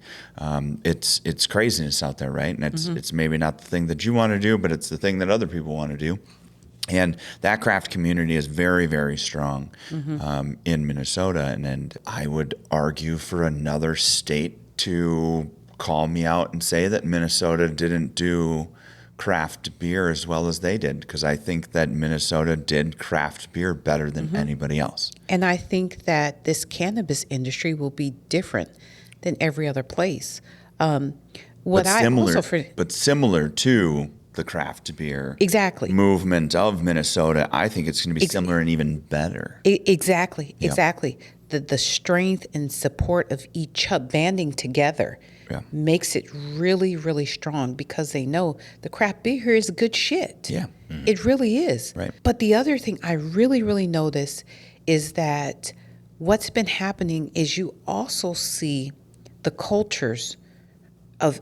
it's craziness out there, right? And it's maybe not the thing that you want to do, but it's the thing that other people want to do. And that craft community is very, very strong in Minnesota. And I would argue for another state to call me out and say that Minnesota didn't do craft beer as well as they did, because I think that Minnesota did craft beer better than anybody else. and I think that this cannabis industry will be different than every other place. But similar to the craft beer Exactly. movement of Minnesota, I think it's going to be similar and even better. Exactly. Yeah. Exactly. The strength and support of each other banding together Yeah. makes it really, really strong, because they know the craft beer here is good shit. Yeah. It really is. Right. But the other thing I really, really notice is that what's been happening is you also see the cultures of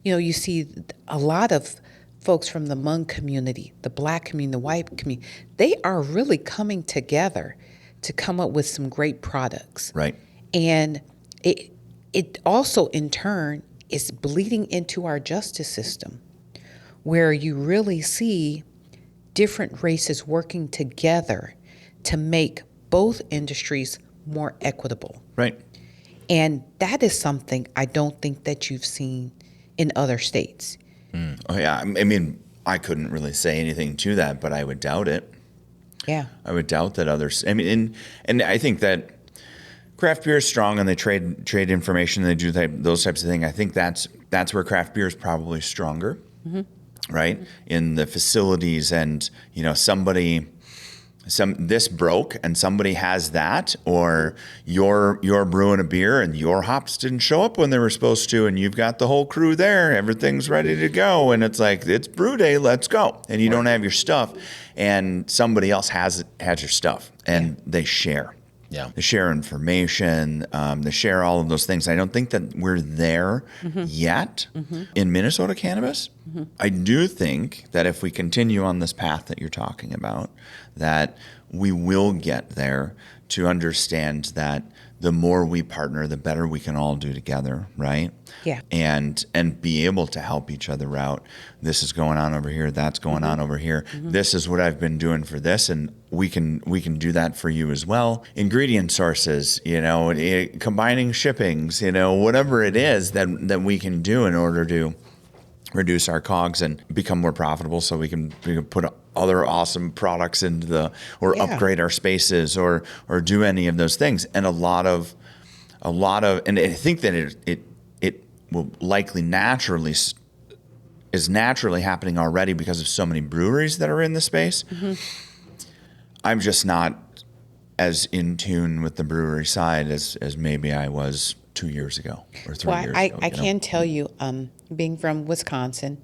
you know, you see a lot of folks from the Hmong community, the Black community, the white community. They are really coming together to come up with some great products. Right. And it also, in turn, is bleeding into our justice system, where you really see different races working together to make both industries more equitable. Right. And that is something I don't think that you've seen in other states. Oh, yeah. I mean, I couldn't really say anything to that, but I would doubt it. Yeah. I would doubt that others. I mean, and I think that craft beer is strong, and they trade information. And they do those types of things. I think that's where craft beer is probably stronger, right? In the facilities, and you know, somebody this broke and somebody has that, or you're brewing a beer and your hops didn't show up when they were supposed to, and you've got the whole crew there, everything's ready to go, and it's like, it's brew day, let's go, and you don't have your stuff, and somebody else has your stuff, and they share. Yeah. They share information. They share all of those things. I don't think that we're there yet in Minnesota cannabis. I do think that if we continue on this path that you're talking about, that we will get there to understand that the more we partner, the better we can all do together, right? Yeah. And be able to help each other out. This is going on over here. That's going on over here. This is what I've been doing for this, and we can do that for you as well. Ingredient sources, combining shippings, whatever it is that we can do in order to reduce our COGS and become more profitable, so we can put other awesome products into upgrade our spaces or do any of those things. And a lot of, and I think that it will likely is naturally happening already because of so many breweries that are in the space. I'm just not as in tune with the brewery side as maybe I was 2 years ago or 3 years ago. I can tell you, being from Wisconsin,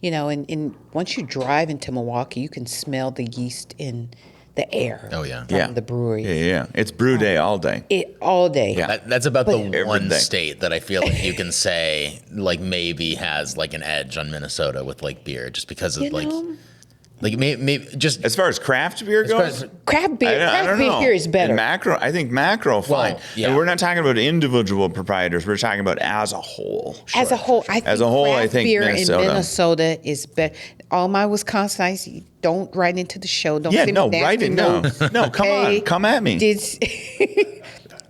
and once you drive into Milwaukee, you can smell the yeast in the air. Oh, yeah. From the brewery. Yeah. It's brew day all day. All day. Yeah. That's about the one day. state that I feel like you can say like maybe has like an edge on Minnesota with like beer, just because of maybe just As far as craft beer goes, Craft beer, I don't know. beer is better. I think macro fine. yeah. And we're not talking about individual proprietors. We're talking about as a whole. As a whole, I think craft beer Minnesota. in Minnesota is better. All my Wisconsinites, don't write into the show. Don't Yeah, send no, me write nasty it. No, notes, no, come okay? on, come at me.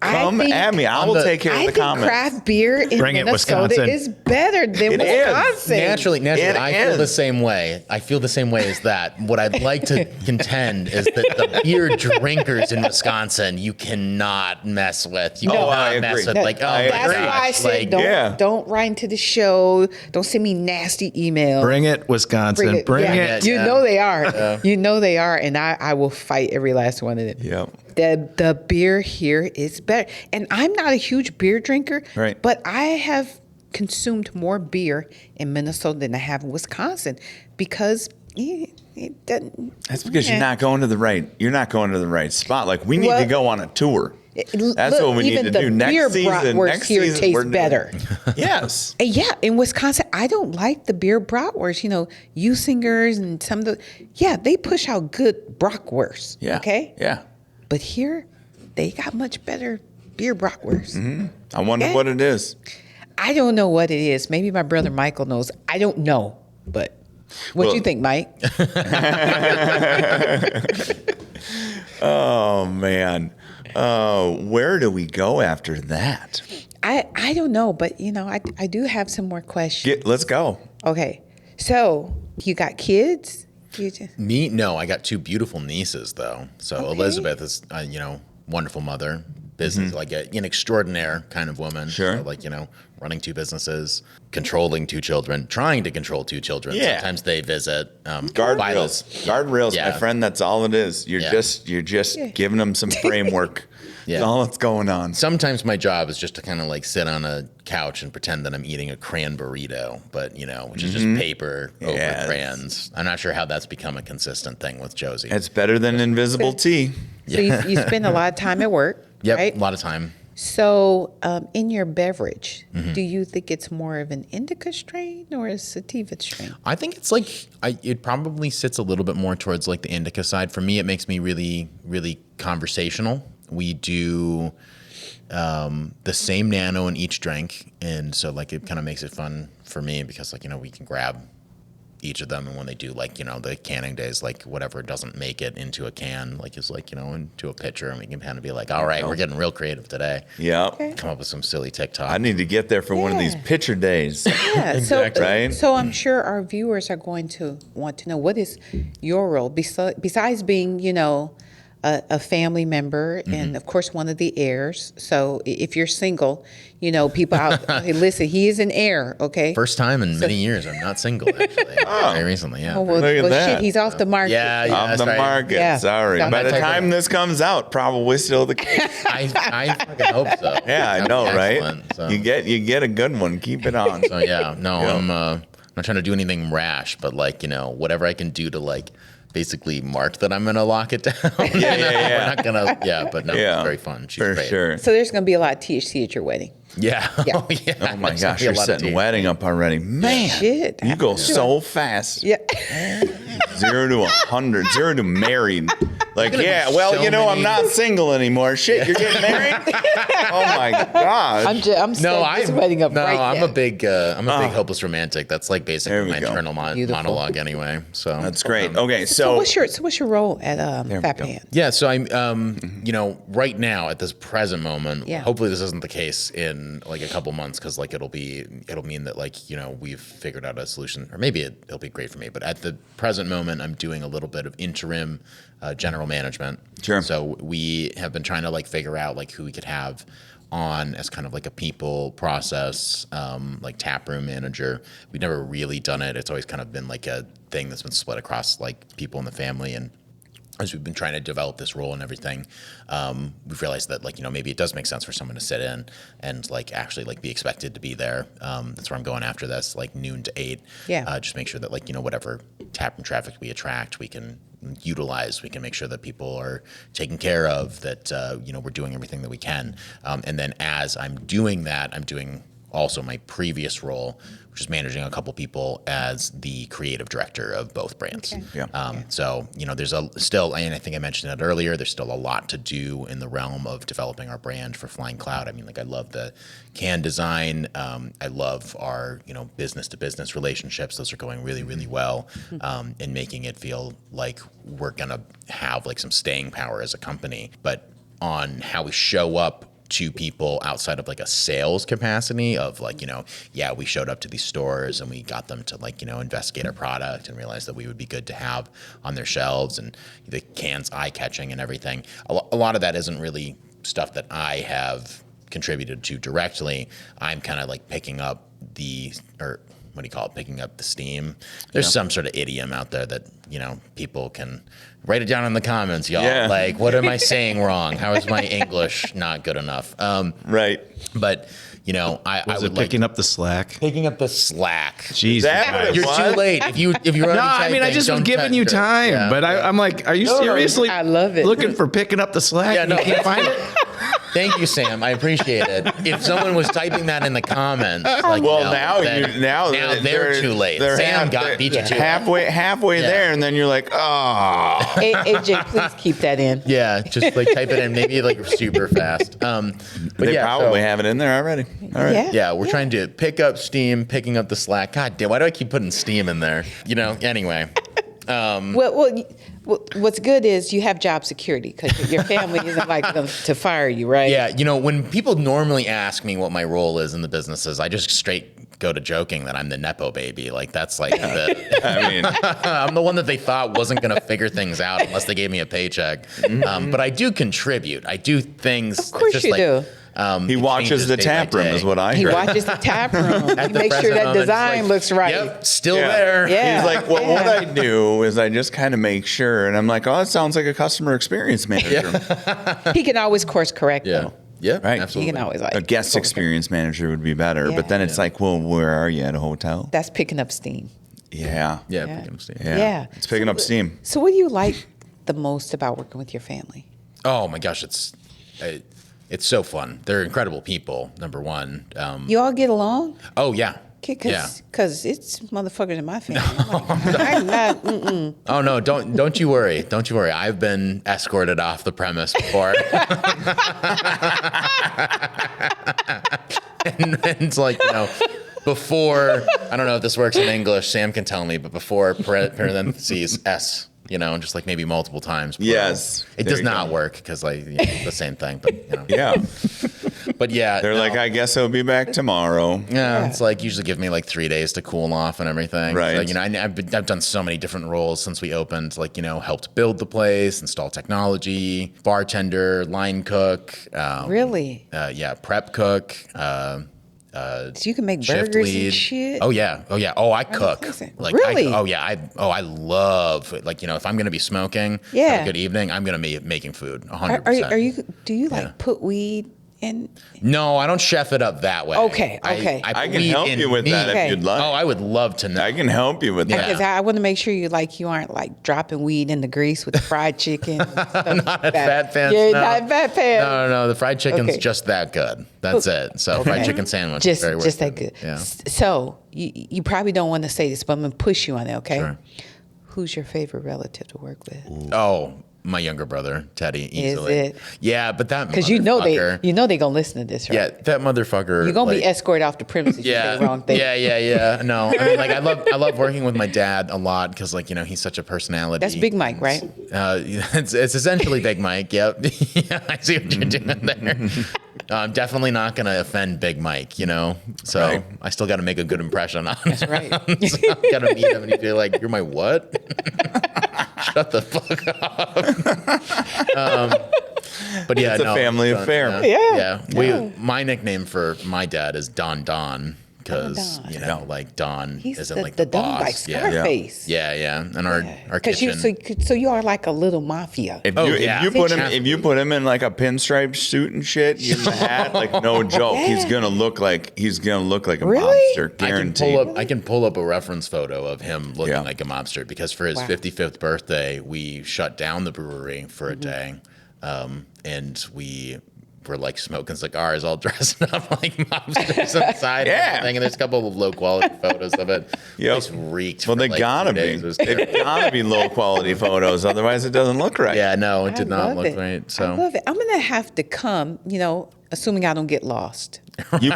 Come at me. I will take care of I the think comments. craft beer in Bring it, Minnesota Wisconsin. is better than It is. Wisconsin. naturally, It I feel is. the same way. I feel the same way as that. What I'd like to contend is that the beer drinkers in Wisconsin, you cannot mess with. You I cannot mess agree. with like, oh my That's gosh, why I said don't write into the show. Don't send me nasty emails. Bring it, Wisconsin. Bring Yeah. it. You know they are. You know they are, and I will fight every last one of them. Yep. The beer here is better. And I'm not a huge beer drinker, Right. but I have consumed more beer in Minnesota than I have in Wisconsin because it doesn't. That's because you're not going to the right spot. Like, we need Well, to go on a tour. That's Look, what we need even to the do beer next season. bratwurst Next here season, tastes we're doing- better. Yes. And yeah, in Wisconsin, I don't like the beer bratwurst. Usingers and some of they push out good bratwurst. Yeah. Okay. Yeah. But here, they got much better beer bratwurst. I wonder what it is. I don't know what it is. Maybe my brother Michael knows. I don't know. But what you think, Mike? Oh, man. Where do we go after that? I don't know, but I do have some more questions. Let's go. Okay. So, you got kids? Me? No, I got two beautiful nieces though. So Okay. Elizabeth is, wonderful mother, business, like an extraordinaire kind of woman. Sure. So running two businesses, controlling two children, trying to control two children. Yeah. Sometimes they visit. Guardrails. Guardrails, Yeah. my friend. That's all it is. You're just giving them some framework. Yeah. That's all that's going on. Sometimes my job is just to kind of like sit on a couch and pretend that I'm eating a cran burrito, but which is just paper over Yes. crayons. I'm not sure how that's become a consistent thing with Josie. It's better than invisible tea. So you spend a lot of time at work, Yep, right? a lot of time. So in your beverage, do you think it's more of an indica strain or a sativa strain? I think it's like it probably sits a little bit more towards like the indica side. For me, it makes me really, really conversational. We do the same nano in each drink, and so like it kind of makes it fun for me because we can grab each of them, and when they do the canning days, whatever doesn't make it into a can is into a pitcher, and we can kind of be like, all right, we're getting real creative today. Yep. Come up with some silly TikTok. I need to get there for one of these pitcher days. Yeah, Exactly. Right? So I'm sure our viewers are going to want to know, what is your role besides being, a family member, and of course one of the heirs. So if you're single, you know, people out, hey, listen, he is an heir, okay? First time in many years, I'm not single, actually. Very recently, yeah. Oh, well, Look at that. shit, he's off the market. Yeah, Off that's the right. market. Yeah. Sorry. Sounds By the like time this comes out, probably still the case. I fucking hope so. Yeah, I That'd know, be right? excellent. So, You get a good one. Keep it on. so yeah, no, I'm not trying to do anything rash, but like, you know, whatever I can do to like basically mark that I'm gonna lock it down. Yeah. We're not gonna, but no, Yeah. it's very fun. She's For great. sure. So there's going to be a lot of THC at your wedding. Yeah. Yeah. Oh, yeah. Oh my There's gosh, gonna be a you're lot of setting tea. wedding up already. Man, Shit. you go so fast. Yeah. 0 to 100, 0 to married. Like, gonna be yeah, well, so you know, I'm many- not single anymore. Shit, you're getting married? Oh my gosh. I'm setting this wedding up right I'm now. a big hopeless romantic. That's like There basically we my go. internal Beautiful. monologue anyway. So That's great. Okay, So so what's your role at There we Fat go. Pants? yeah, so I'm, you know, right now at this present moment, Yeah. hopefully this isn't the case in like a couple months because like it'll mean that like, you know, we've figured out a solution, or maybe it'll be great for me. But at the present moment, I'm doing a little bit of interim general management. Sure. So we have been trying to like figure out like who we could have on as kind of like a people process, like tap room manager. We've never really done it. It's always kind of been like a thing that's been split across like people in the family. And as we've been trying to develop this role and everything, we've realized that like, you know, maybe it does make sense for someone to sit in and like actually like be expected to be there. That's where I'm going after this, like noon to 8. Yeah. Just make sure that like, you know, whatever tap room traffic we attract, we can utilize, we can make sure that people are taken care of, that, you know, we're doing everything that we can. And then as I'm doing that, I'm doing also my previous role, which is managing a couple people as the creative director of both brands. Okay. Yeah. So, you know, there's still, and I think I mentioned it earlier, there's still a lot to do in the realm of developing our brand for Flying Cloud. I mean, like I love the can design. I love our, you know, business to business relationships. Those are going really, really well, and making it feel like we're going to have like some staying power as a company. But on how we show up to people outside of like a sales capacity of like, you know, yeah, we showed up to these stores and we got them to like, you know, investigate our product and realize that we would be good to have on their shelves, and the can's eye-catching and everything. A lot of that isn't really stuff that I have contributed to directly. I'm kind of like picking up picking up the steam. There's some sort of idiom out there that, you know, people can write it down in the comments, y'all. Yeah. Like, what am I saying wrong? How is my English not good enough? right. But, you know, I Was would it picking up the slack? picking up the slack. Jeez, that you what guys. it You're was? too late. If you're No, I mean I just was giving you time, but I'm like, are you seriously? I love it. Looking for picking up the slack. Yeah, and no. you can't find it. Thank you, Sam. I appreciate it. If someone was typing that in the comments, like, Well, then now they're too late. Sam beat you to it. halfway Yeah. there, and then you're like, oh. AJ, please keep that in. Yeah, just like type it in, maybe like super fast. But They yeah, probably so- have it in there already. All right. Yeah. Yeah, we're trying to pick up steam, picking up the slack. God damn, why do I keep putting steam in there? You know, anyway. What's good is you have job security because your family isn't like them to fire you, right? Yeah, you know, when people normally ask me what my role is in the businesses, I just straight go to joking that I'm the Nepo baby. Like, that's like I mean, I'm the one that they thought wasn't going to figure things out unless they gave me a paycheck. But I do contribute. I do things. Of course you do. he it watches changes the day tap by room, day. is what I He heard. watches the tap room. At He the makes sure present that moment, it's design like, looks right. Yep, still Yeah. there. Yeah. He's like, well, what Yeah. I do is I just kind of make sure, and I'm like, oh, that sounds like a customer experience manager. He can always course correct Yeah. though. Yeah. Right. Absolutely. He can always A guest experience manager would be better, Yeah. but then it's like, well, where are you, at a hotel? That's picking up steam. Yeah. Yeah. Yeah. picking up steam. Yeah. It's picking up steam. So what do you like the most about working with your family? Oh my gosh, it's so fun. They're incredible people. Number one. You all get along? Oh yeah. Yeah. Because it's motherfuckers in my family. I'm not, Oh no, don't you worry. Don't you worry. I've been escorted off the premise before. and it's like, you know, before, I don't know if this works in English, Sam can tell me, but before parentheses S, you know, just like maybe multiple times. Yes. It There does you not go. work because like, you know, the same thing, but you know. Yeah. But yeah, They're like, I guess I'll be back tomorrow. yeah, it's like usually give me like 3 days to cool off and everything. Right. Like, I've done so many different roles since we opened. Like, helped build the place, install technology, bartender, line cook. Really? Yeah, prep cook. So you can make Shift burgers lead. and shit? Oh yeah. Oh, I cook. listen. Like, Really? I love, like, if I'm gonna be smoking, Yeah. have a good evening, I'm gonna be making food. 100%. Are you? Do you like put weed in? No, I don't chef it up that way. Okay, okay. I put can weed help in you with that Okay. if you'd like. Oh, I would love to know. I can help you with that. Because I want to make sure you aren't like dropping weed in the grease with fried chicken. Not Not at Fat Pants. Yeah, no. not Fat Pants. No. The fried chicken's Okay. just that good. That's it. So fried chicken sandwich. Just is very just worth that it. good. Yeah. So you probably don't want to say this, but I'm gonna push you on it. Okay. Sure. Who's your favorite relative to work with? Oh, my younger brother, Teddy, easily. it? Yeah, but that Because you know motherfucker- they gonna listen to this, right? Yeah, that motherfucker. You're gonna like, be escorted off the premises. If you say the wrong thing. Yeah. No, I mean, like, I love working with my dad a lot because, like, he's such a personality. That's Big Mike, right? It's essentially Big Mike. Yep. Yeah, I see what you're doing there. I'm definitely not going to offend Big Mike, So Right. I still got to make a good impression on him. That's right. So I got to meet him and he'd be like, "You're my what?" Shut the fuck up. But yeah, It's a family affair. Yeah. My nickname for my dad is Don because Don. like Don He's isn't the, like the Don boss. like Scarface. Yeah. And our Because kitchen. so you are like a little mafia. If Oh, you, yeah. if you put him in like a pinstripe suit and shit, give him a hat, like no joke, Yeah. he's gonna look like a Really? mobster, guaranteed. I can pull up a reference photo of him looking Yeah. like a mobster because for his Wow. 55th birthday, we shut down the brewery for a day, and we were like smoking cigars, all dressed up like mobsters inside. Yeah. And everything. And there's a couple of low quality photos of it. Yep. It's reeked. Well, for they like gotta 2 be. days. It was They've gotta be low quality photos, otherwise it doesn't look right. Yeah, no, it did I not love look it. right. So I love it. I'm gonna have to come. Assuming I don't get lost. You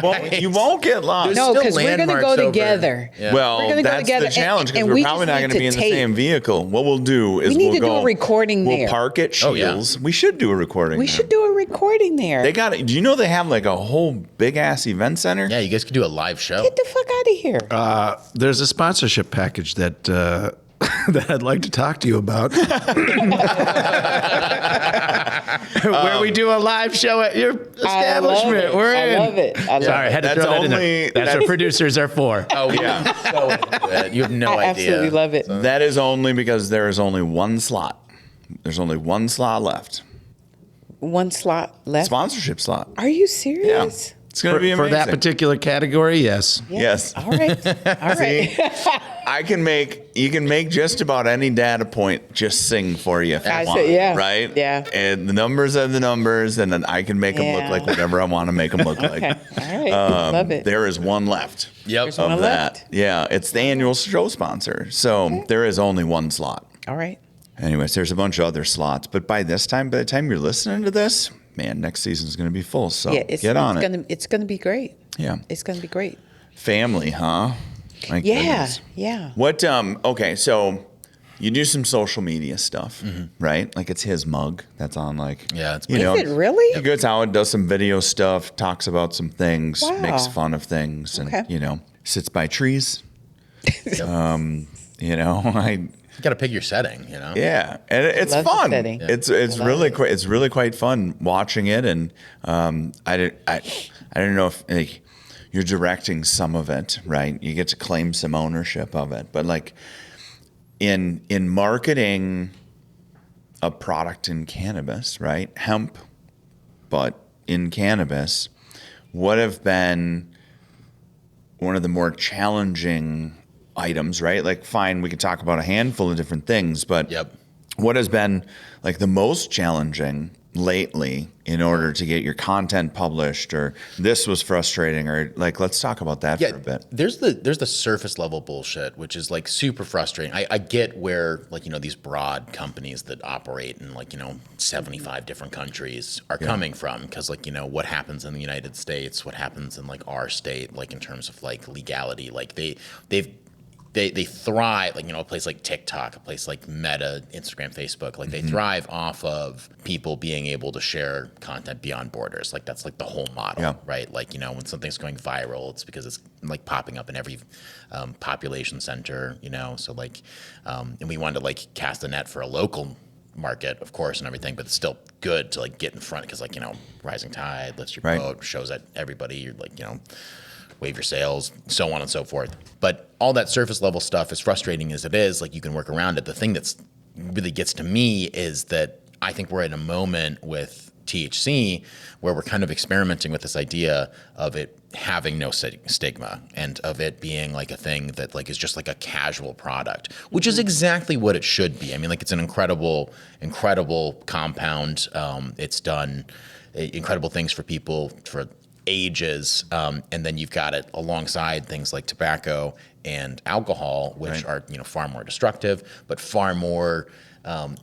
won't get lost. There's No, still because we're gonna landmarks go over- together. Yeah. Well, We're gonna go that's together, the challenge because and we're we probably just not need going to be to in the tape. same vehicle. What we'll do is We need we'll to do go. a recording We'll there. park at Oh, yeah. Shields. We should do a recording. We there. should do a recording there. They got it. Do you know they have like a whole big ass event center? yeah, you guys could do a live show. Get the fuck out of here. There's a sponsorship package that that I'd like to talk to you about, where we do a live show at your establishment. We're in. I love it. I love Sorry, I it. had to That's throw that in only- there. That's what producers are for. Oh Yeah. yeah, so into it. You have no I idea. absolutely love it. That is only because there is only one slot. There's only one slot left. One slot left. Sponsorship slot. Are you Yeah. serious? It's going to be For amazing. that particular category, yes. Yes. All right. All right. You can make just about any data point just sing for you if you I want, see, yeah, right? yeah. And the numbers are the numbers, and then I can make them look Yeah. like whatever I want to make them look like. Okay. All right. Love it. There is one left. Yep. There's one Of that. left. Yeah, it's the annual show sponsor. So there is only one slot. All right. Anyways, there's a bunch of other slots, but by the time you're listening to this, man, next season's going to be full. So Yeah, get on it. It's gonna be great. Yeah. It's gonna be great. Family, huh? My Yeah. goodness. Yeah. What? Okay, so you do some social media stuff, right? Like it's his mug that's on, like Yeah, it's you Is know, it really? He goes out and does some video stuff, talks about some things, Wow. makes fun of things, and Okay. sits by trees. I You got to pick your setting, yeah, and it's love the fun. setting. It's love really it. it's really quite fun watching it, and I don't know if like, you're directing some of it, right? You get to claim some ownership of it, but like in marketing a product in cannabis, right? Hemp, but in cannabis, what have been one of the more challenging items, right? Like, fine, we could talk about a handful of different things, but Yep. what has been like the most challenging lately in order to get your content published, or this was frustrating, or like, let's talk about that for a bit. There's the surface level bullshit, which is like super frustrating. I get where like, these broad companies that operate in like, 75 different countries are coming from. Cause like, what happens in the United States, what happens in like our state, like in terms of like legality, like they've they thrive, like, a place like TikTok, a place like Meta, Instagram, Facebook, like they thrive off of people being able to share content beyond borders. Like that's like the whole model, right? Like, when something's going viral, it's because it's like popping up in every population center, so like, and we wanted to like cast a net for a local market, of course, and everything, but it's still good to like get in front because like, rising tide lifts your boat, shows that everybody, you're like, waive your sales, so on and so forth. But all that surface level stuff, as frustrating as it is, like you can work around it. The thing that's really gets to me is that I think we're at a moment with THC where we're kind of experimenting with this idea of it having no stigma and of it being like a thing that like is just like a casual product, which is exactly what it should be. I mean, like it's an incredible compound. It's done incredible things for people for ages, and then you've got it alongside things like tobacco and alcohol, which are far more destructive, but far more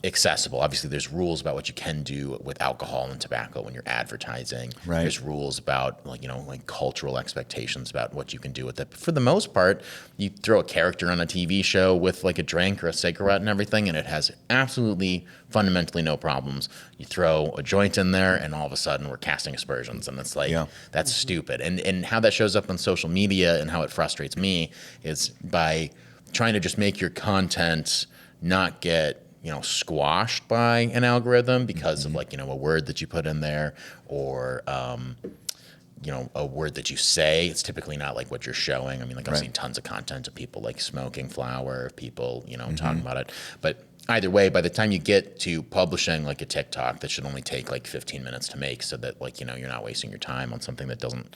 accessible. Obviously, there's rules about what you can do with alcohol and tobacco when you're advertising. There's rules about like cultural expectations about what you can do with it. But for the most part, you throw a character on a TV show with like a drink or a cigarette and everything, and it has absolutely fundamentally no problems. You throw a joint in there, and all of a sudden we're casting aspersions, and it's like that's stupid. And how that shows up on social media and how it frustrates me is by trying to just make your content not get squashed by an algorithm because of like, a word that you put in there or, a word that you say. It's typically not like what you're showing. I mean, like I've seen tons of content of people like smoking flower, people, talking about it. But either way, by the time you get to publishing like a TikTok that should only take like 15 minutes to make so that like, you're not wasting your time on something that doesn't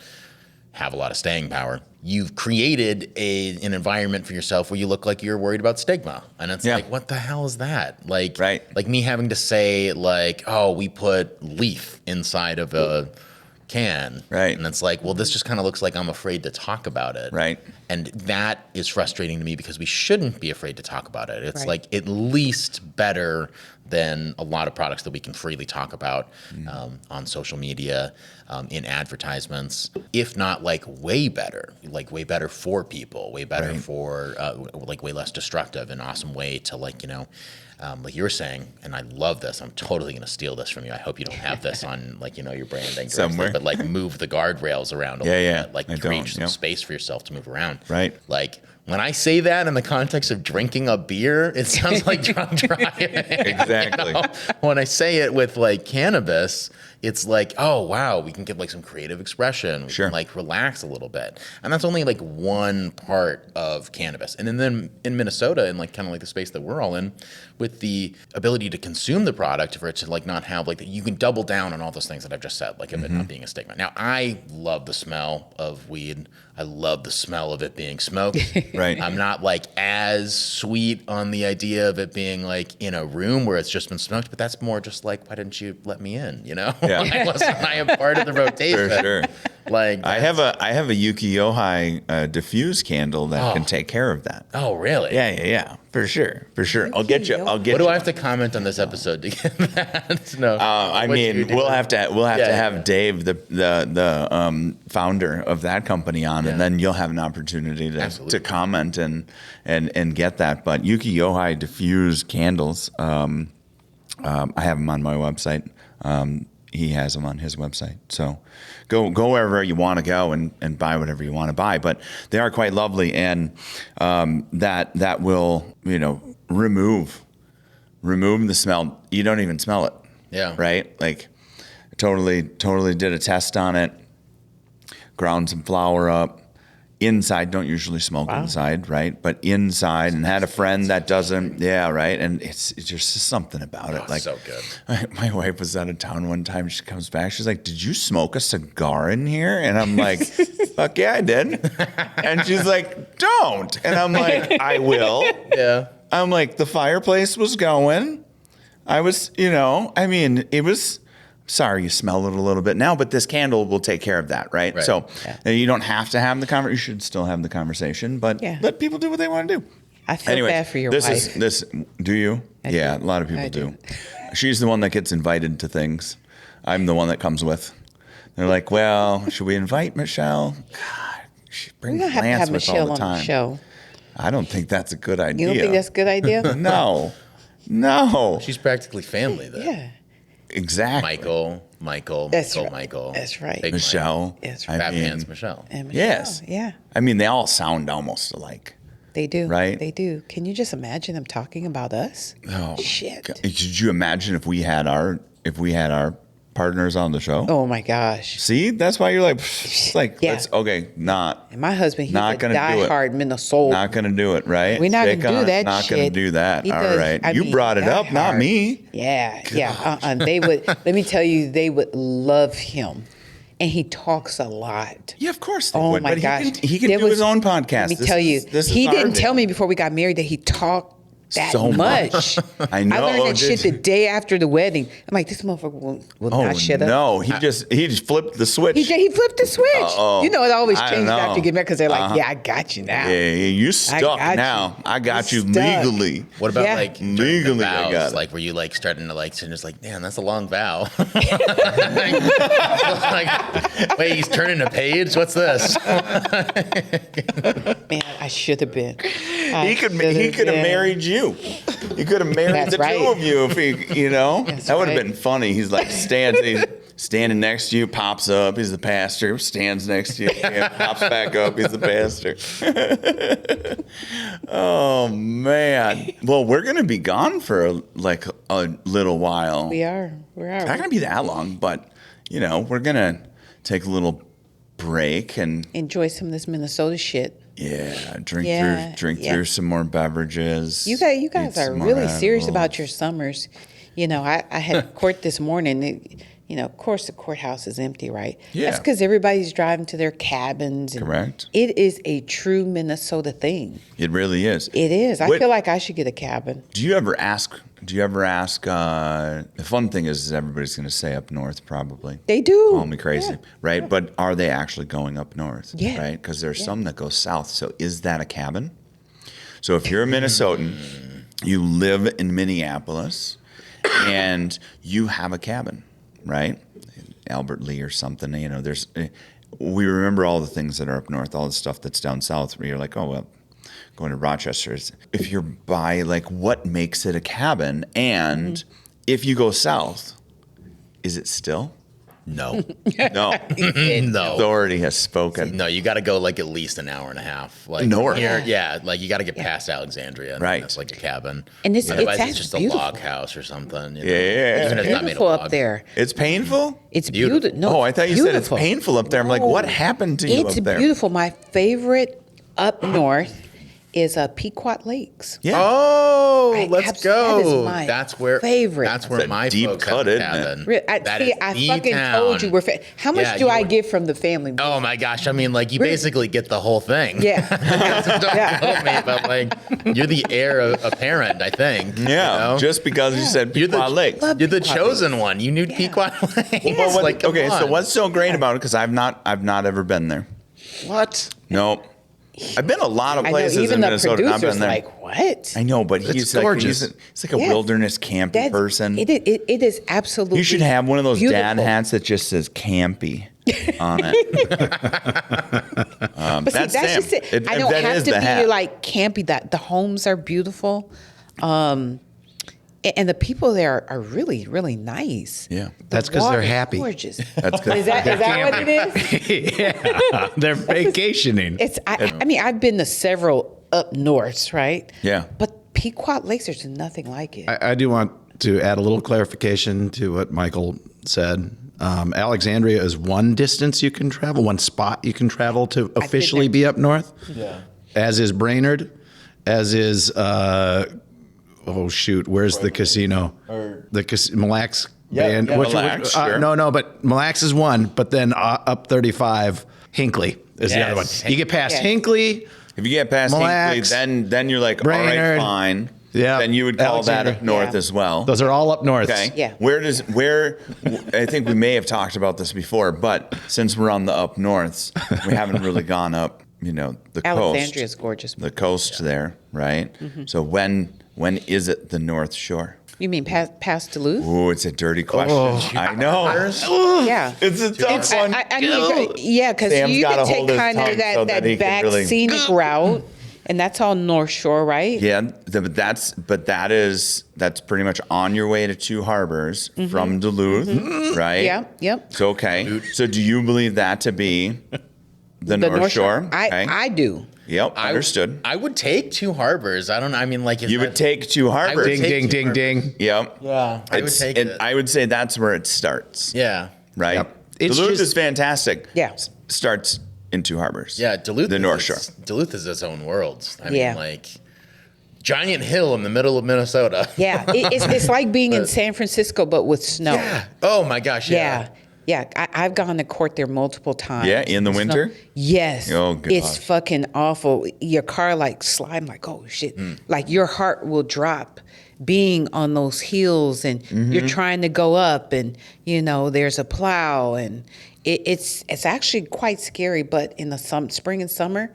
have a lot of staying power, you've created an environment for yourself where you look like you're worried about stigma. And it's like, what the hell is that? Like, like me having to say like, oh, we put leaf inside of a can. And it's like, well, this just kind of looks like I'm afraid to talk about it. And that is frustrating to me because we shouldn't be afraid to talk about it. It's like at least better than a lot of products that we can freely talk about on social media, in advertisements, if not like way better for people, way better for like way less destructive, an awesome way to like, like you were saying, and I love this. I'm totally going to steal this from you. I hope you don't have this on like, your branding somewhere, but like move the guardrails around a little bit, like create some space for yourself to move around. Like when I say that in the context of drinking a beer, it sounds like drunk driving. Exactly. When I say it with like cannabis, it's like, oh wow, we can get like some creative expression. We can like relax a little bit. And that's only like one part of cannabis. And then in Minnesota, and like kind of like the space that we're all in, with the ability to consume the product for it to like not have like you can double down on all those things that I've just said, like of it not being a stigma. Now I love the smell of weed. I love the smell of it being smoked. I'm not like as sweet on the idea of it being like in a room where it's just been smoked, but that's more just like, why didn't you let me in? Why wasn't I a part of the rotation? For sure. Like I have a Yuki Yohai diffuse candle that can take care of that. Oh, really? Yeah. For sure. I'll get you. What do I have to comment on this episode to get that? No. I mean, we'll have to have Dave, the founder of that company, on, and then you'll have an opportunity to comment and get that. But Yuki Yohai diffuse candles, I have them on my website. He has them on his website. So go wherever you want to go and buy whatever you want to buy. But they are quite lovely, and that will remove the smell. You don't even smell it. Right. Like totally did a test on it. Ground some flour up. Inside, don't usually smoke inside, right? But inside, and had a friend that doesn't, and it's just something about it. Like, so good. My wife was out of town one time. She comes back. She's like, "Did you smoke a cigar in here?" And I'm like, "Fuck yeah, I did." And she's like, "Don't." And I'm like, "I will." I'm like, the fireplace was going. I was, it was. Sorry, you smell it a little bit now, but this candle will take care of that, right? So you don't have to have the conversation. You should still have the conversation, but let people do what they want to do. I feel bad for your wife. Do you? I do. A lot of people do. She's the one that gets invited to things. I'm the one that comes with. They're like, well, should we invite Michelle? God, she brings Lance with all the time. On the show. I don't think that's a good idea. You don't think that's a good idea? No. She's practically family then. Yeah. Exactly. Michael, That's right. Michael. That's right. Big Michelle. That's I right. Fat mean, Pants Michelle. And Michelle, Yes. Yeah. I mean, they all sound almost alike. They do. Right? They do. Can you just imagine them talking about us? Oh, Shit. God. Could you imagine if we had our partners on the show? Oh my gosh. See, that's why you're like, it's like, Yeah. let's not And my husband, he's Not a gonna do it. diehard Minnesota. not gonna do it, right? We're not Stick gonna do on it, that Not shit. gonna do that. He All does- right, I you mean, brought it up, not diehard. me. Yeah. They would. Let me tell you, they would love him, and he talks a lot. Yeah, of course they Oh would. my But gosh. he can There do was- his own podcast. Let me tell you, he didn't tell me before we got married that he talked that So much. I know. I learned that Did shit the day after the wedding. I'm like, this motherfucker will not shut up. no, he just flipped the switch. He flipped the switch. Uh-oh. You know, it always I changes know. after you get married because they're like, Uh-huh. yeah, I got you now. Yeah, you stuck got now. you. I got you You're stuck. legally. What about Yeah. like during the Legally, I vows? got it. Like, were you like starting to like, just like, man, that's a long vow. like, wait, he's turning a page. What's this? Man, I should have been. He could have married you. He could have married That's the right. two of you if he, That's that would have right. been funny. He's like he's standing next to you, pops up. He's the pastor. Stands next to you, pops back up. He's the pastor. Oh man. Well, we're gonna be gone for a little while. We are. It's not gonna be that long, but we're gonna take a little break and Enjoy some of this Minnesota shit. drink through some more beverages. You guys eat are some more really serious edibles. about your summers. I had court this morning. Of course, the courthouse is empty, right? Yeah. That's because everybody's driving to their cabins. And Correct. It is a true Minnesota thing. It really is. It is. I What- feel like I should get a cabin. Do you ever ask? The fun thing is everybody's going to say up north, probably. They do. Call me crazy, Yeah. right? But are they actually going up north? Yeah. Right? Because there's some that go south. So is that a cabin? So if you're a Minnesotan, you live in Minneapolis, and you have a cabin, right? Albert Lee or something. There's. We remember all the things that are up north, all the stuff that's down south. Where you're like, oh well. Going to Rochester, if you're by what makes it a cabin, and if you go south, is it still? No. No. No. Authority has spoken. No, you got to go at least an hour and a half. North. You got to get past Alexandria. And Right. That's like a cabin. And it's Otherwise, actually it's just beautiful. a log house or something. Yeah. Even if it's not made of Beautiful up logs. there. It's painful? It's Beautiful. beautiful. No, Oh, I thought you said it's beautiful. painful up there. I'm like, what happened to you It's up there? beautiful. My favorite up north is Pequot Lakes. Yeah. Oh, I let's abs- that is go. my That's where favorite. That's where That's a my deep folks cut, have a isn't it? cabin. That I is the fucking town. told you we're. How much Yeah, do you I were- get from the family? Oh my gosh! I mean, you basically get the whole thing. Yeah. Don't Yeah. quote me, but you're the heir apparent. I think. Yeah. Just because you said You're Pequot the- Lakes. Love You're the Pequot chosen one. You knew Pequot Lakes. Well, Come okay, so on. what's so great about it? Because I've not ever been there. What? Nope. I've been a lot of I know places even in the Minnesota. and I've producers been there. like what? I know, but It's he's gorgeous. He's like a Yeah. wilderness campy That's- person. It is absolutely. You should have one of those dad beautiful. hats that just says campy on it. But see, that's Sam. just it. I don't That have is to the be hat. campy. That the homes are beautiful, and the people there are really, really nice. Yeah. That's because they're Water's happy. Gorgeous. That's good. Is that what it is? Yeah, they're vacationing. It's. I mean, I've been to several up norths, right? Yeah. But Pequot Lakes, there's nothing like it. I do want to add a little clarification to what Michael said. Alexandria is one distance you can travel, one spot you can travel to officially there. be up north. Yeah. As is Brainerd, as is where's the casino? Mille Lacs Band. yeah, Mille Lacs, sure. No, but Mille Lacs is one, but then up 35, Hinkley is the other one. Yes. You get past Yeah. Hinkley. If you get past Mille Hinkley, Lacs, then you're like, all right, Brainerd. fine. Yeah. Then you would call that Alexandria. up north Yeah. as well. Those are all up north. Okay. Yeah. Where I think we may have talked about this before, but since we're on the up norths, we haven't really gone up, the coast. Alexandria's gorgeous. The coast there, right? So when is it the North Shore? You mean past Duluth? Ooh, it's a dirty question. I know. Yeah. It's a tough one. I mean, yeah, because Sam's you gotta can take hold his kind tongue of so that he that can back really- scenic route, And that's all North Shore, right? Yeah, that's pretty much on your way to Two Harbors from Duluth, right? Yeah, yep. So okay. So do you believe that to be the North Shore? Okay. I do. Yep, understood. I would take Two Harbors. I don't know. I mean, like, You would take Two Harbors. Ding, ding, ding, ding. Yep. Yeah, I would take it. I would say that's where it starts. Yeah. Right. Yep. It's Duluth just- is fantastic. Yeah. Starts in Two Harbors. Yeah, Duluth. The North Shore. Duluth is its own world. I Yeah. mean, like, giant hill in the middle of Minnesota. Yeah, it's like being in San Francisco, but with snow. Yeah. Oh my gosh. Yeah. Yeah, I've gone to court there multiple times. Yeah, in the winter? Yes. Oh, gosh. It's fucking awful. Your car like sliding like, oh shit. Like your heart will drop being on those hills and you're trying to go up and, there's a plow and it's actually quite scary, but in the spring and summer,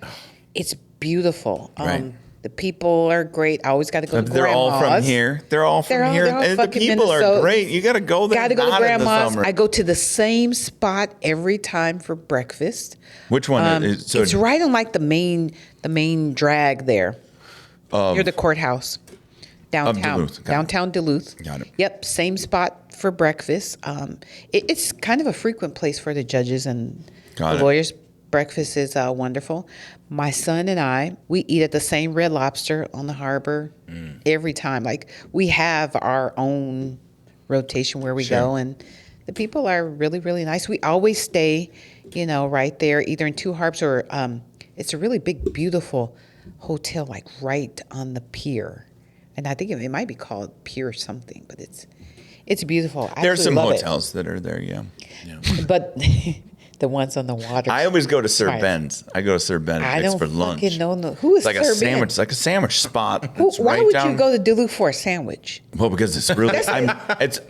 it's beautiful. Right. The people are great. I always got to go to They're grandma's. all from here. They're all from here. They're all And the fucking people are Minnesota. great. You got to go there. Got to go to not in the grandma's. summer. I go to the same spot every time for breakfast. Which one? Is It's right on like the main drag there, near the courthouse, downtown. Duluth. Got it. Downtown Duluth. Got it. Yep, same spot for breakfast. It's kind of a frequent place for the judges and Got the it. lawyers. Breakfast is wonderful. My son and I, we eat at the same Red Lobster on the harbor every time. Like we have our own rotation where we go, and the people are really, really nice. We always stay, right there, either in Two Harbors or it's a really big, beautiful hotel, like right on the pier. And I think it might be called Pier something, but it's beautiful. I There's some absolutely love hotels that are there, yeah. it. But the ones on the water. I always go to Sir Right. Ben's. I go to Sir I Ben's don't for lunch. fucking know. Who is It's like a Sir sandwich. Ben? It's like a sandwich spot. It's Why right would down, you go to Duluth for a sandwich? Well, because it's really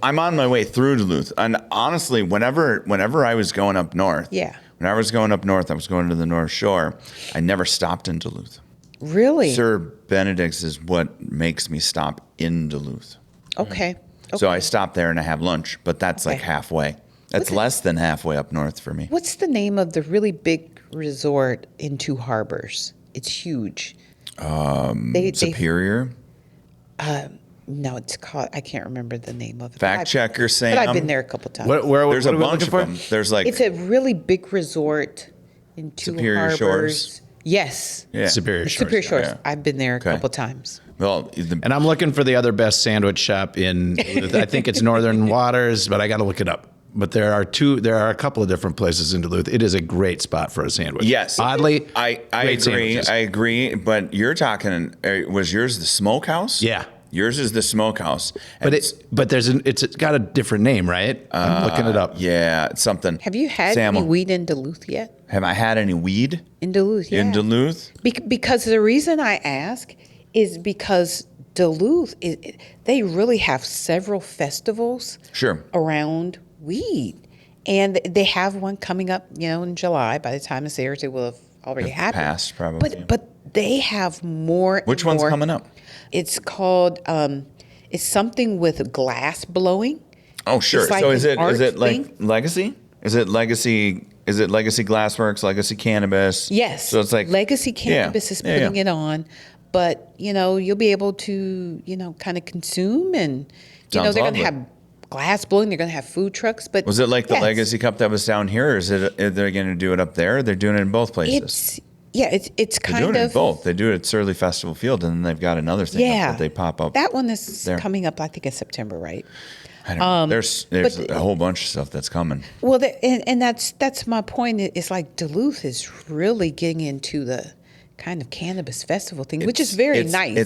I'm on my way through Duluth. And honestly, whenever I was going up north, Yeah. when I was going up north, I was going to the North Shore. I never stopped in Duluth. Really? Sir Benedict's is what makes me stop in Duluth. Okay. So I stop there and I have lunch, but that's like Okay. halfway. That's less than halfway up north for me. What's the name of the really big resort in Two Harbors? It's huge. Superior. No, it's called. I can't remember the name of it. Fact checker, Sam. But I've been there a couple times. Where There's what a are we bunch looking of for? them. There's like It's a really big resort in Two Superior Harbors. Shores? Yes. yeah. Superior Shores. Superior Shores. yeah. I've been there a Okay. couple times. Well, And I'm looking for the other best sandwich shop in Duluth. I think it's Northern Waters, but I got to look it up. But there are a couple of different places in Duluth. It is a great spot for a sandwich. yes. Oddly, I great agree. sandwiches. I agree. But you're talking. Was yours the smokehouse? Yeah. Yours is the smokehouse. But it's got a different name, right? I'm looking it up. Yeah, it's something. Have you had Sam, any weed in Duluth yet? Have I had any weed In Duluth, yeah. in Duluth? Because the reason I ask is because Duluth, they really have several festivals Sure. around weed. And they have one coming up, in July. By the time this airs, it will have already happened. Passed, probably. But they have more. Which and one's more. coming up? It's called, it's something with glass blowing. Oh, sure. It's like So is an it art like thing. Legacy? Is it Legacy Glassworks, Legacy Cannabis? Yes. So it's like Legacy Cannabis is putting it on, but you'll be able to kind of consume and Sounds they're going to lovely. have glass blowing. They're going to have food trucks. But Was it like the yes, Legacy Cup that was down here, or is it? Are they going to do it up there? Or they're doing it in both places. It's They're kind doing it of in both. They do it at Surly Festival Field, and then they've got another thing yeah. that they pop up. That one is there. coming up, I think, in September, right? I don't know. There's but- a whole bunch of stuff that's coming. Well, and that's my point. It's like Duluth is really getting into the kind of cannabis festival thing, which is very nice.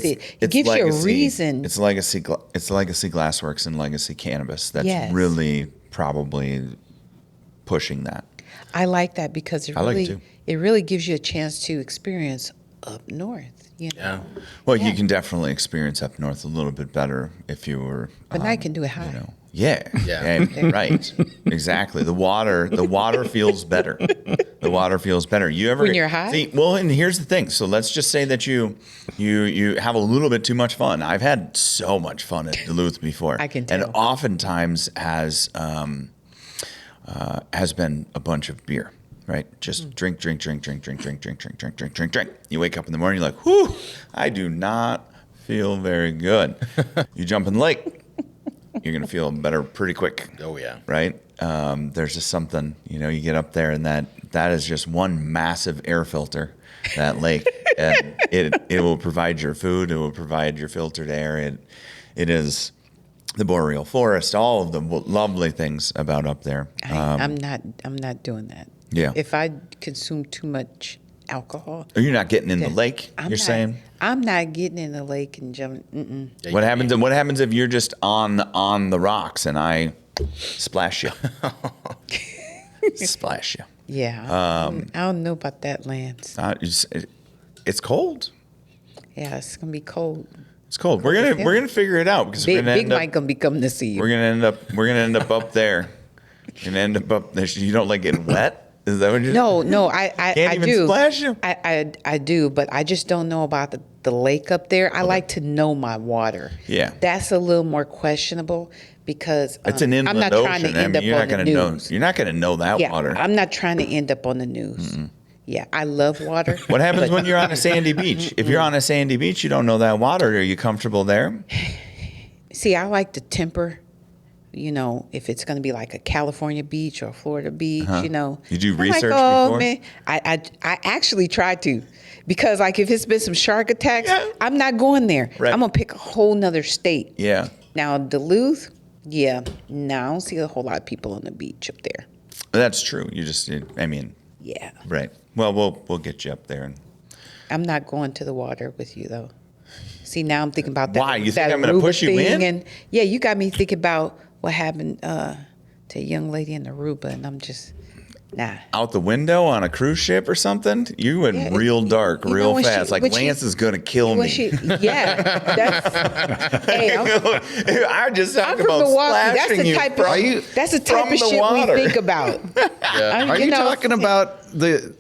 It gives you a reason. It's Legacy Glassworks and Legacy Cannabis that's Yes. really probably pushing that. I like that because I like it too. it really gives you a chance to experience up north. Yeah. Well, Yeah. you can definitely experience up north a little bit better if you were. But now I can do it high. Yeah. Yeah. Right. Exactly. The water feels better. The water feels better. You ever When you're high? See, well, and here's the thing. So let's just say that you have a little bit too much fun. I've had so much fun at Duluth before. I can tell. And oftentimes has been a bunch of beer. right? Just drink. You wake up in the morning, you're like, whew, I do not feel very good. You jump in the lake, you're going to feel better pretty quick. Oh, yeah. Right? There's just something, you get up there and that is just one massive air filter, that lake. And it will provide your food. It will provide your filtered air. It is the boreal forest, all of the lovely things about up there. I'm not doing that. Yeah. If I consume too much alcohol, You're not getting in the lake, I'm saying? I'm not getting in the lake and jumping. Yeah, What happens if you're just on the rocks and I splash you? Splash you. Yeah. I don't know about that, Lance. It's cold. Yeah, it's gonna be cold. It's cold. We're gonna figure it out because Big Mike gonna be coming to see you. we're gonna end up up there. We're gonna end up there. You don't like getting wet? Is that what you're? No, I Can't even do. splash you? I do, but I just don't know about the lake up there. I like to know my water. Yeah. That's a little more questionable because It's an inland I'm not ocean. trying to end up you're not on the gonna know. news. You're not gonna know that Yeah, water. I'm not trying to end up on the news. Yeah, I love water. What happens when you're on a sandy beach? If you're on a sandy beach, you don't know that water. Are you comfortable there? See, I like to temper. If it's going to be like a California beach or a Florida beach, You do I'm research like, before? Man, I actually try to, because like if it's been some shark attacks, Yeah. I'm not going there. Right. I'm gonna pick a whole nother state. Yeah. Now Duluth, no, I don't see a whole lot of people on the beach up there. That's true. Yeah, Right. Well, we'll get you up there. And I'm not going to the water with you though. See, now I'm thinking about that. Why? You think that I'm gonna Aruba push you thing, in? And yeah, you got me thinking about what happened to a young lady in Aruba, and I'm just nah. out the window on a cruise ship or something, you went Yeah, real dark, you know, real when fast. she- Like when she- Lance is gonna kill me. That's hey, I just I'm talk from about Milwaukee. That's splashing the you type from, of that's the type from of the shit water. we think about. Are you talking about the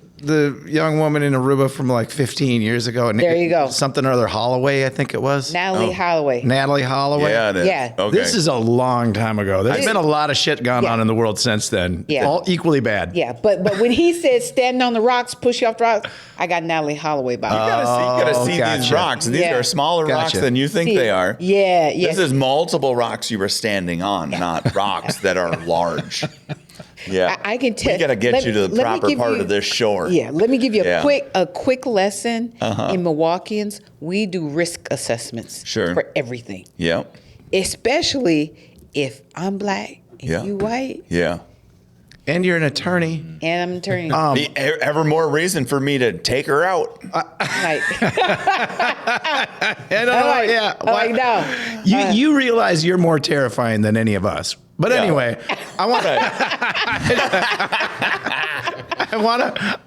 young woman in Aruba from like 15 years ago? There you go. Something or other Holloway, I think it was. Natalie Holloway. Natalie Holloway. Yeah, it is. Yeah. Okay. This is a long time ago. There's been a lot of shit gone Yeah. on in the world since then. Yeah. All equally bad. Yeah, but when he said standing on the rocks, push you off the rocks, I got Natalie Holloway by You gotta see these gotcha. rocks. These Yeah. are smaller rocks Gotcha. than you think they are. Yeah. This is multiple rocks you were standing on, not rocks that are large. Yeah, I can tell. We gotta get you to the proper part of this shore. Yeah, let me give you Yeah. a quick lesson. In Milwaukeeans, we do risk assessments Sure. for everything, Yep. especially if I'm black and Yeah. you white Yeah. And you're an attorney. and I'm turning Ever more reason for me to take her out. like, And, yeah. I'm like, no. You realize you're more terrifying than any of us. But Yeah. anyway, I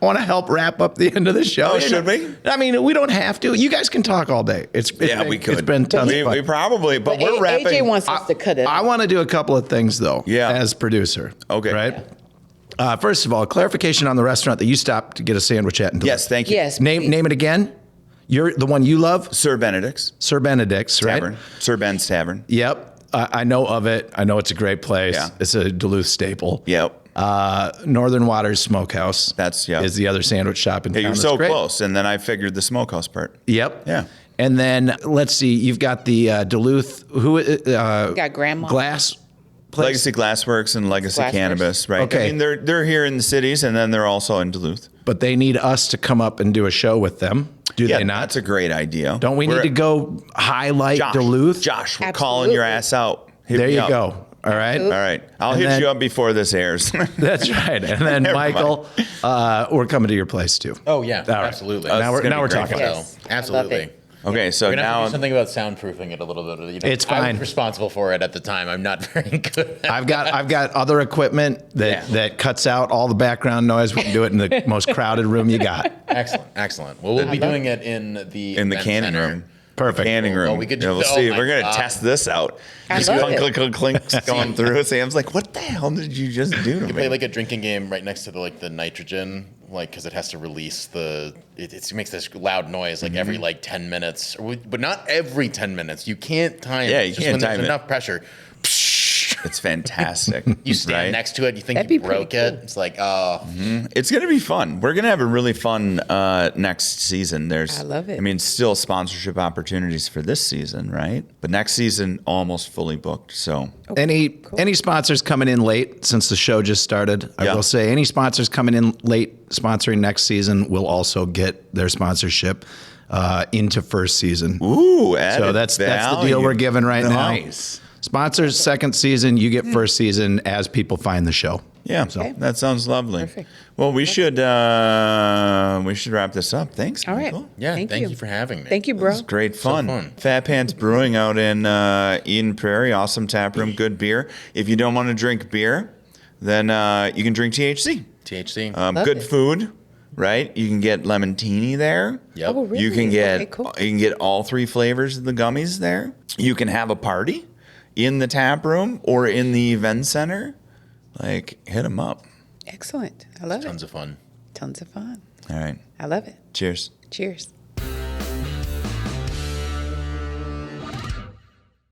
want to help wrap up the end of the show. Oh, should we? I mean, we don't have to. You guys can talk all day. It's Yeah, been, we could. It's been tons of fun. We probably, but But we're wrapping. AJ wants us to cut it. I want to do a couple of things though. Yeah. As producer. Okay. Right. First of all, clarification on the restaurant that you stopped to get a sandwich at. In Duluth. Yes, thank you. Yes. Name it again. You're the one you love, Sir Benedict's Sir Benedict's, right? Tavern. Sir Ben's Tavern. Yep. I know of it. I know it's a great place. Yeah. It's a Duluth staple. Yep. Northern Waters Smokehouse. Yeah. Is the other sandwich shop in Hey, town. you're That's so great. close. And then I figured the smokehouse part. Yep. Yeah. And then let's see. You've got the Duluth. got grandma. Glass place. Legacy Glassworks and Legacy Glassworks. Cannabis, right? Okay. I mean, they're here in the cities, and then they're also in Duluth. But they need us to come up and do a show with them. Do Yeah, they not? that's a great idea. Don't we need to go highlight Duluth? Josh, we're calling your ass out. Hit There me you up. go. All right. All right. I'll And hit then- you up before this airs. That's right. And then Never Michael, we're coming to your place too. Oh yeah, All right. absolutely. Now we're gonna be great talking. fun. Yes, So, I love absolutely. it. Okay, so We're gonna have to now do something about soundproofing it a little bit. It's I fine. was responsible for it at the time. I'm not very good. I've got other equipment that cuts out all the background noise. We can do it in the most crowded room you got. Excellent. Well, we'll be doing it in the in the event canning center. room. Perfect. Canning room. Oh, we could Yeah, do- we'll oh see. my We're going to God. test this out. I Just love clunk, it. clink, clink, clinks going through. Sam's like, what the hell did you just do to We play me? like a drinking game right next to the nitrogen, because it has to release it makes this loud noise every 10 minutes, but not every 10 minutes. You can't time Yeah, it. you Just can't when time there's it. enough pressure. It's fantastic. You stand right? next to it, you think That'd you be pretty broke it. cool. It's like, oh, It's going to be fun. We're going to have a really fun next season. I love it. I mean, still sponsorship opportunities for this season, right? But next season, almost fully booked. So Any sponsors coming in late since the show just started? I Yeah. will say any sponsors coming in late sponsoring next season will also get their sponsorship into first season. ooh, So that's the deal we're giving right Nice. now. Sponsors second season, you get first season as people find the show. Yeah, Okay. that sounds lovely. Perfect. Well, we should wrap this up. Thanks, All right. Michael. yeah, Thank thank you. you for having me. Thank you, bro. It's great fun. fun. Fat Pants Brewing out in Eden Prairie, awesome tap room, good beer. If you don't want to drink beer, then you can drink THC. THC. Love Good it. food, right? You can get lemontini there. Yep. Oh, really? You can get Okay, cool. you can get all three flavors of the gummies there. You can have a party in the tap room or in the event center. Like, hit them up. Excellent. I love Tons it. of fun. Tons of fun. All right. I love it. Cheers. Cheers.